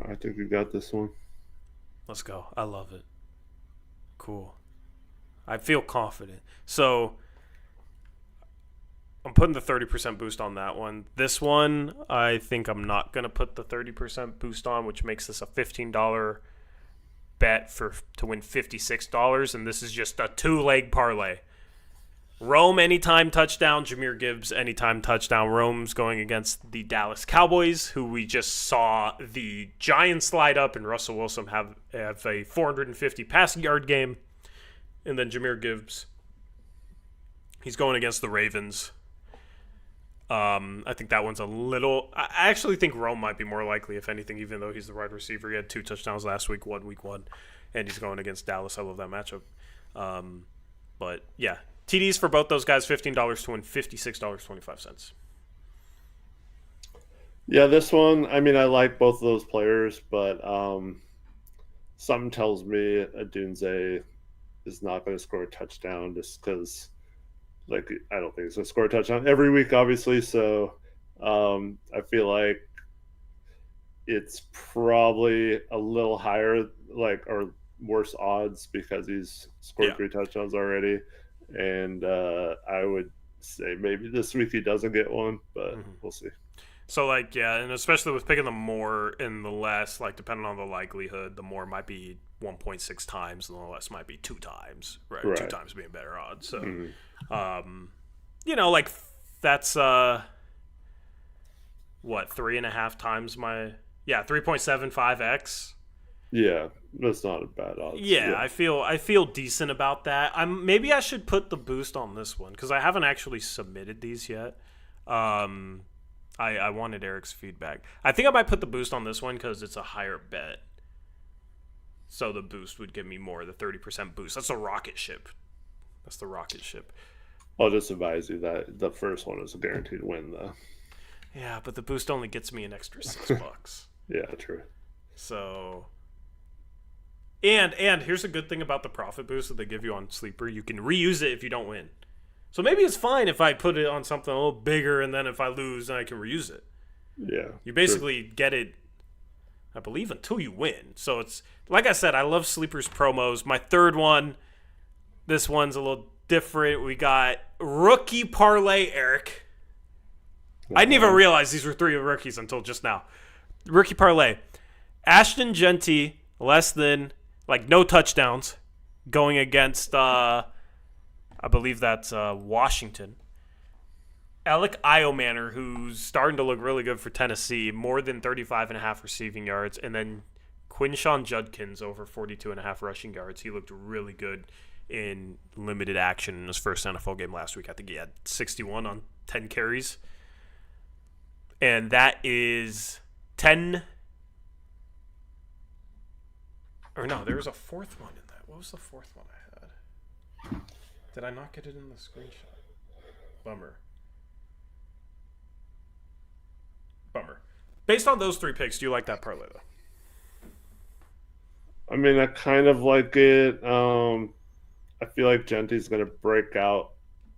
I think we got this one. Let's go. I love it. Cool. I feel confident. So I'm putting the 30% boost on that one. This one, I think I'm not going to put the 30% boost on, which makes this a $15 bet to win $56. And this is just a 2-leg parlay. Rome anytime touchdown, Jahmyr Gibbs anytime touchdown. Rome's going against the Dallas Cowboys, who we just saw the Giants slide up, and Russell Wilson have a 450 passing yard game. And then Jahmyr Gibbs, he's going against the Ravens. I think that one's a little... I actually think Rome might be more likely, if anything, even though he's the wide receiver. He had 2 touchdowns last week, week one, and he's going against Dallas. I love that matchup. But, yeah, TDs for both those guys, $15 to win $56.25. Yeah, this one, I mean, I like both of those players, but something tells me Adunze is not going to score a touchdown just because... Like, I don't think he's going to score a touchdown every week, obviously. So I feel like it's probably a little higher, or worse odds because he's scored 3 touchdowns already. And I would say maybe this week he doesn't get one, but we'll see. So, and especially with picking the more and the less, depending on the likelihood, the more might be 1.6 times and the less might be 2 times, right? 2 times being better odds. So, that's, 3.5 times 3.75x. Yeah, that's not a bad odds. Yeah, I feel decent about that. Maybe I should put the boost on this one because I haven't actually submitted these yet. I wanted Eric's feedback. I think I might put the boost on this one because it's a higher bet. So the boost would give me more, the 30% boost. That's a rocket ship. I'll just advise you that the first one is a guaranteed win, though. Yeah, but the boost only gets me an extra $6. Yeah, true. So, and here's a good thing about the profit boost that they give you on Sleeper. You can reuse it if you don't win. So maybe it's fine if I put it on something a little bigger, and then if I lose, then I can reuse it. Yeah. You basically get it, I believe, until you win. So it's, like I said, I love Sleeper's promos. My third one, this one's a little different. We got Rookie Parlay Eric. I didn't even realize these were 3 rookies until just now. Rookie Parlay. Ashton Genty, less than, no touchdowns, going against, I believe that's Washington. Alec Iomanner, who's starting to look really good for Tennessee, more than 35.5 receiving yards. And then Quinshawn Judkins over 42.5 rushing yards. He looked really good in limited action in his first NFL game last week. I think he had 61 on 10 carries. And that is 10. Or no, there was a fourth one in that. What was the fourth one I had? Did I not get it in the screenshot? Bummer. Based on those 3 picks, do you like that parlay, though? I mean, I kind of like it. I feel like Genty's going to break out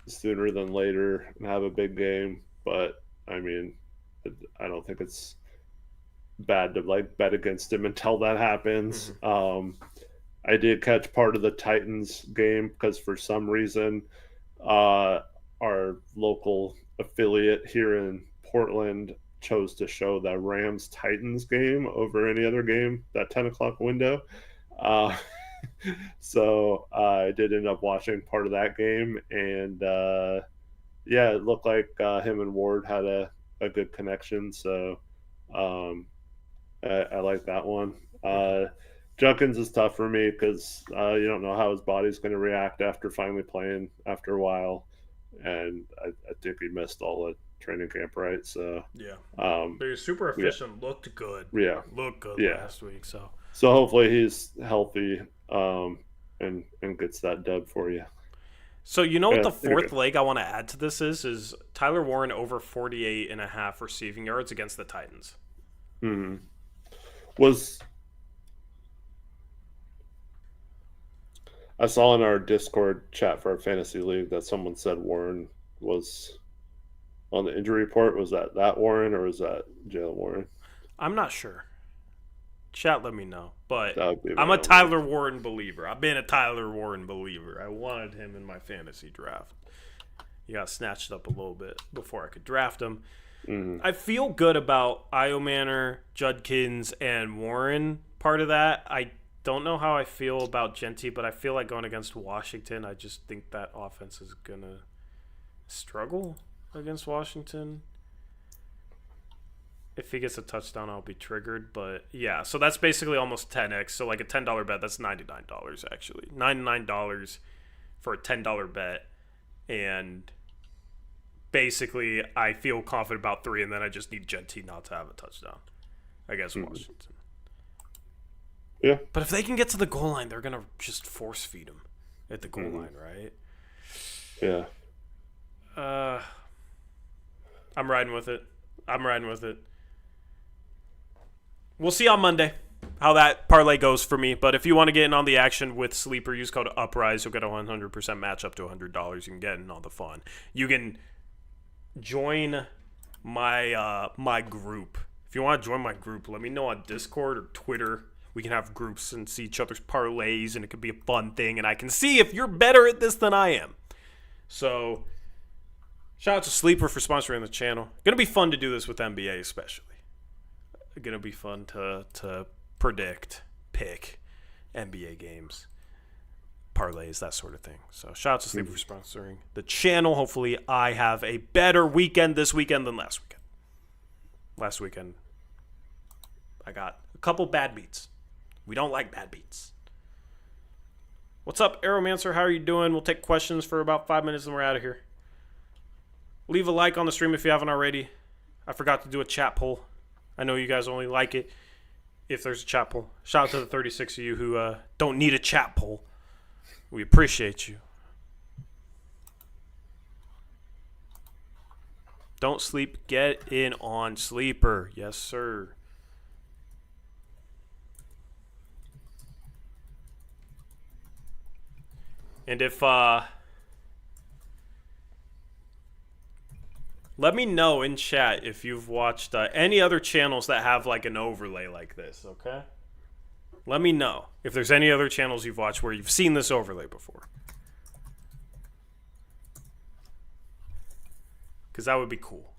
sooner than later and have a big game. But, I mean, I don't think it's bad to bet against him until that happens. I did catch part of the Titans game because for some reason, our local affiliate here in Portland chose to show the Rams Titans game over any other game, that 10 o'clock window. Uh, so I did end up watching part of that game, and yeah, it looked like him and Ward had a good connection. So I like that one. Junkins is tough for me because you don't know how his body's going to react after finally playing after a while, and I think he missed all the training camp, right? So yeah, but he was super efficient. Yeah. Looked good. Yeah, looked good last week. So hopefully he's healthy and gets that dub for you. So you know what the fourth leg I want to add to this is Tyler Warren over 48.5 receiving yards against the Titans. I saw in our Discord chat for our fantasy league that someone said Warren was on the injury report. Was that Warren, or was that Jalen Warren? I'm not sure. Chat, let me know. But I'm a Tyler Warren believer. I've been a Tyler Warren believer. I wanted him in my fantasy draft. He got snatched up a little bit before I could draft him. I feel good about Iomanner, Judkins, and Warren. Part of that, I don't know how I feel about Genty, but I feel like going against Washington, I just think that offense is going to struggle against Washington. If he gets a touchdown, I'll be triggered. But, yeah, so that's basically almost 10x. So, like a $10 bet, that's $99, actually. $99 for a $10 bet. And basically, I feel confident about 3, and then I just need Genty not to have a touchdown against Washington. Yeah. But if they can get to the goal line, they're going to just force feed him at the goal line, right? Yeah. I'm riding with it. We'll see on Monday how that parlay goes for me. But if you want to get in on the action with Sleeper, use code Uprise. You'll get a 100% match up to $100. You can get in all the fun. You can join my my group. If you want to join my group, let me know on Discord or Twitter. We can have groups and see each other's parlays, and it could be a fun thing. And I can see if you're better at this than I am. So, shout out to Sleeper for sponsoring the channel. Going to be fun to do this with NBA especially. Going to be fun to pick NBA games, parlays, that sort of thing. So, shout out to Sleeper for sponsoring the channel. Hopefully, I have a better weekend this weekend than last weekend. Last weekend, I got a couple bad beats. We don't like bad beats. What's up, Aeromancer? How are you doing? We'll take questions for about 5 minutes and we're out of here. Leave a like on the stream if you haven't already. I forgot to do a chat poll. I know you guys only like it if there's a chat poll. Shout out to the 36 of you who don't need a chat poll. We appreciate you. Don't sleep. Get in on Sleeper. Yes, sir. And if, let me know in chat if you've watched any other channels that have like an overlay like this, okay? Let me know if there's any other channels you've watched where you've seen this overlay before. Because that would be cool.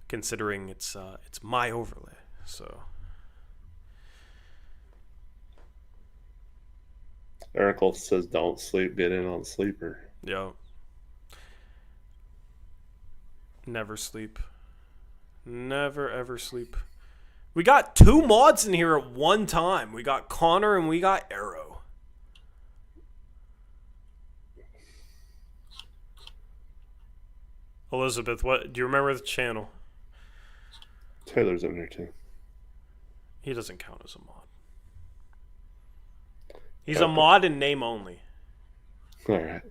Considering it's my overlay, so... Eric says, "Don't sleep. Get in on Sleeper." Yo. Never sleep. Never ever sleep. We got 2 mods in here at one time. We got Connor and we got Arrow. Elizabeth, what do you remember the channel? Taylor's in there too. He doesn't count as a mod. He's a mod in name only. All right.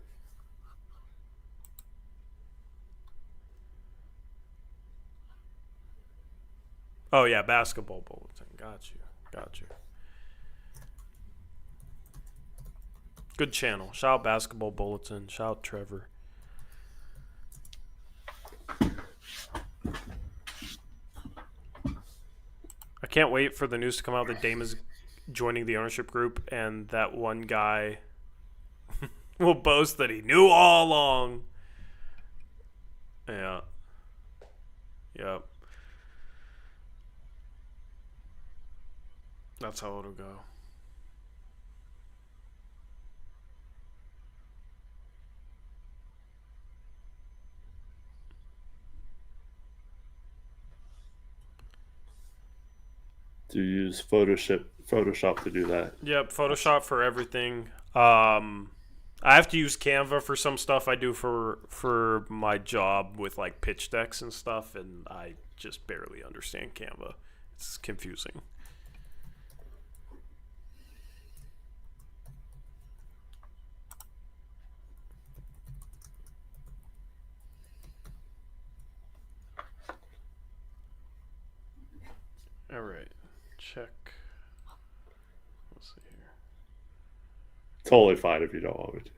Oh, yeah, Basketball Bulletin. Got you. Good channel. Shout out Basketball Bulletin. Shout out Trevor. I can't wait for the news to come out that joining the ownership group, and that one guy will boast that he knew all along. Yeah. Yep. That's how it'll go. Do you use Photoshop to do that? Yep, Photoshop for everything. I have to use Canva for some stuff I do for my job with like pitch decks and stuff, and I just barely understand Canva. It's confusing. All right, check. Let's see here. Totally fine if you don't want me to.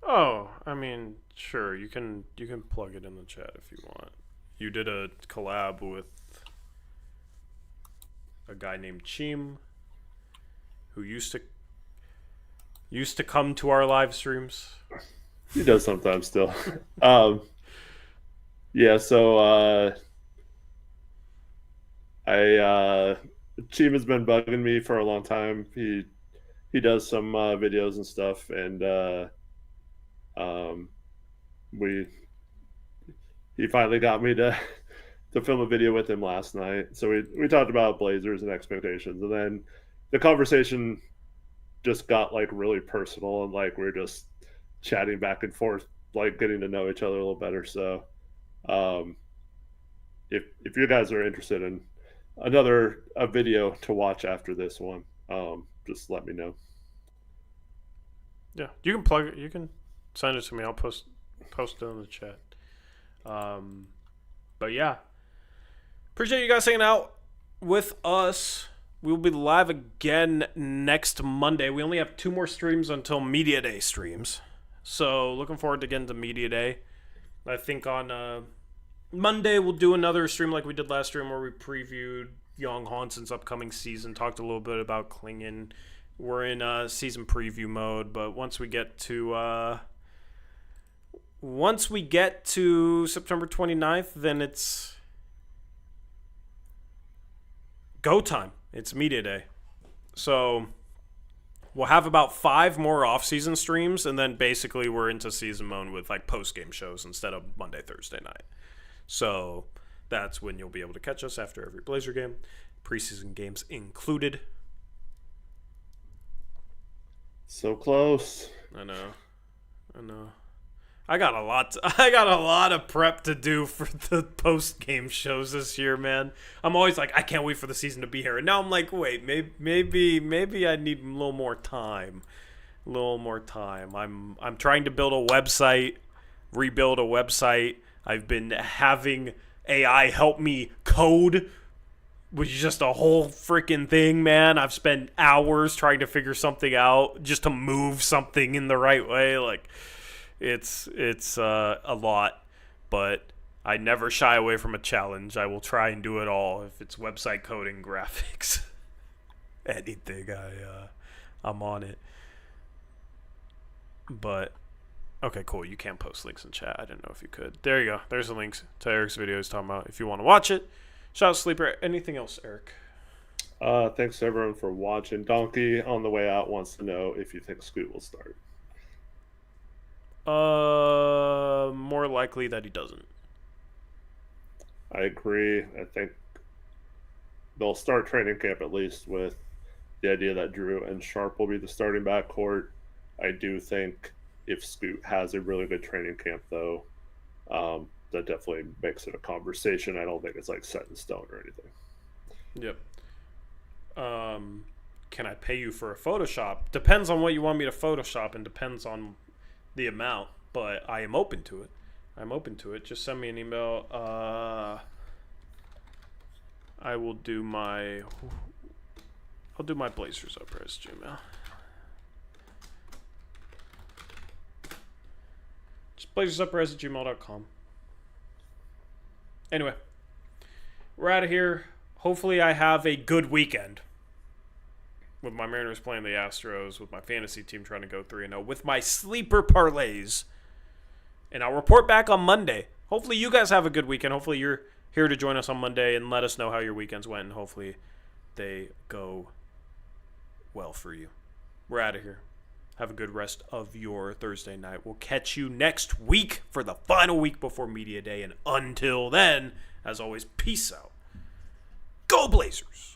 Oh, I mean, sure, you can plug it in the chat if you want. You did a collab with a guy named Chim, who used to come to our live streams. He does sometimes still. Yeah, so Chim has been bugging me for a long time. He does some videos and stuff, and he finally got me to film a video with him last night. So we talked about Blazers and expectations, and then the conversation just got like really personal, and like we're just chatting back and forth, like getting to know each other a little better. So if you guys are interested in a video to watch after this one, just let me know. Yeah, you can plug it. You can send it to me. I'll post it in the chat. But yeah, appreciate you guys hanging out with us. We'll be live again next Monday. We only have 2 more streams until Media Day streams, so looking forward to getting to Media Day. I think on Monday we'll do another stream like we did last stream where we previewed Young Hanson's upcoming season, talked a little bit about Clingan. We're in season preview mode, but once we get to September 29th, then it's go time. It's Media Day. So we'll have about 5 more off-season streams, and then basically we're into season mode with like post-game shows instead of Monday, Thursday night. So that's when you'll be able to catch us after every Blazer game, preseason games included. So close. I know. I got a lot of prep to do for the post game shows this year, man. I'm always like, I can't wait for the season to be here. And now I'm like, wait, maybe I need a little more time. I'm trying to build a website, rebuild a website. I've been having AI help me code, which is just a whole freaking thing, man. I've spent hours trying to figure something out just to move something in the right way. Like, it's a lot, but I never shy away from a challenge. I will try and do it all. If it's website coding, graphics, anything, I'm on it. But okay, cool. You can't post links in chat. I didn't know if you could. There you go. There's the links to Eric's video he's talking about if you want to watch it. Shout out Sleeper. Anything else, Eric? Thanks everyone for watching. Donkey on the way out wants to know if you think Scoot will start. More likely that he doesn't. I agree. I think they'll start training camp at least with the idea that Drew and Sharp will be the starting backcourt. I do think if Scoot has a really good training camp, though, that definitely makes it a conversation. I don't think it's like set in stone or anything. Yep. Can I pay you for a Photoshop? Depends on what you want me to Photoshop and depends on the amount, but I am open to it. Just send me an email. I'll do my Blazers Uprise Gmail. Just blazersuprise@gmail.com. Anyway, we're out of here. hopefully I have a good weekend. With my Mariners playing the Astros, with my fantasy team trying to go 3-0, with my sleeper parlays. And I'll report back on Monday. Hopefully you guys have a good weekend. Hopefully you're here to join us on Monday and let us know how your weekends went. And hopefully they go well for you. We're out of here. Have a good rest of your Thursday night. We'll catch you next week for the final week before Media Day. And until then, as always, peace out. Go Blazers!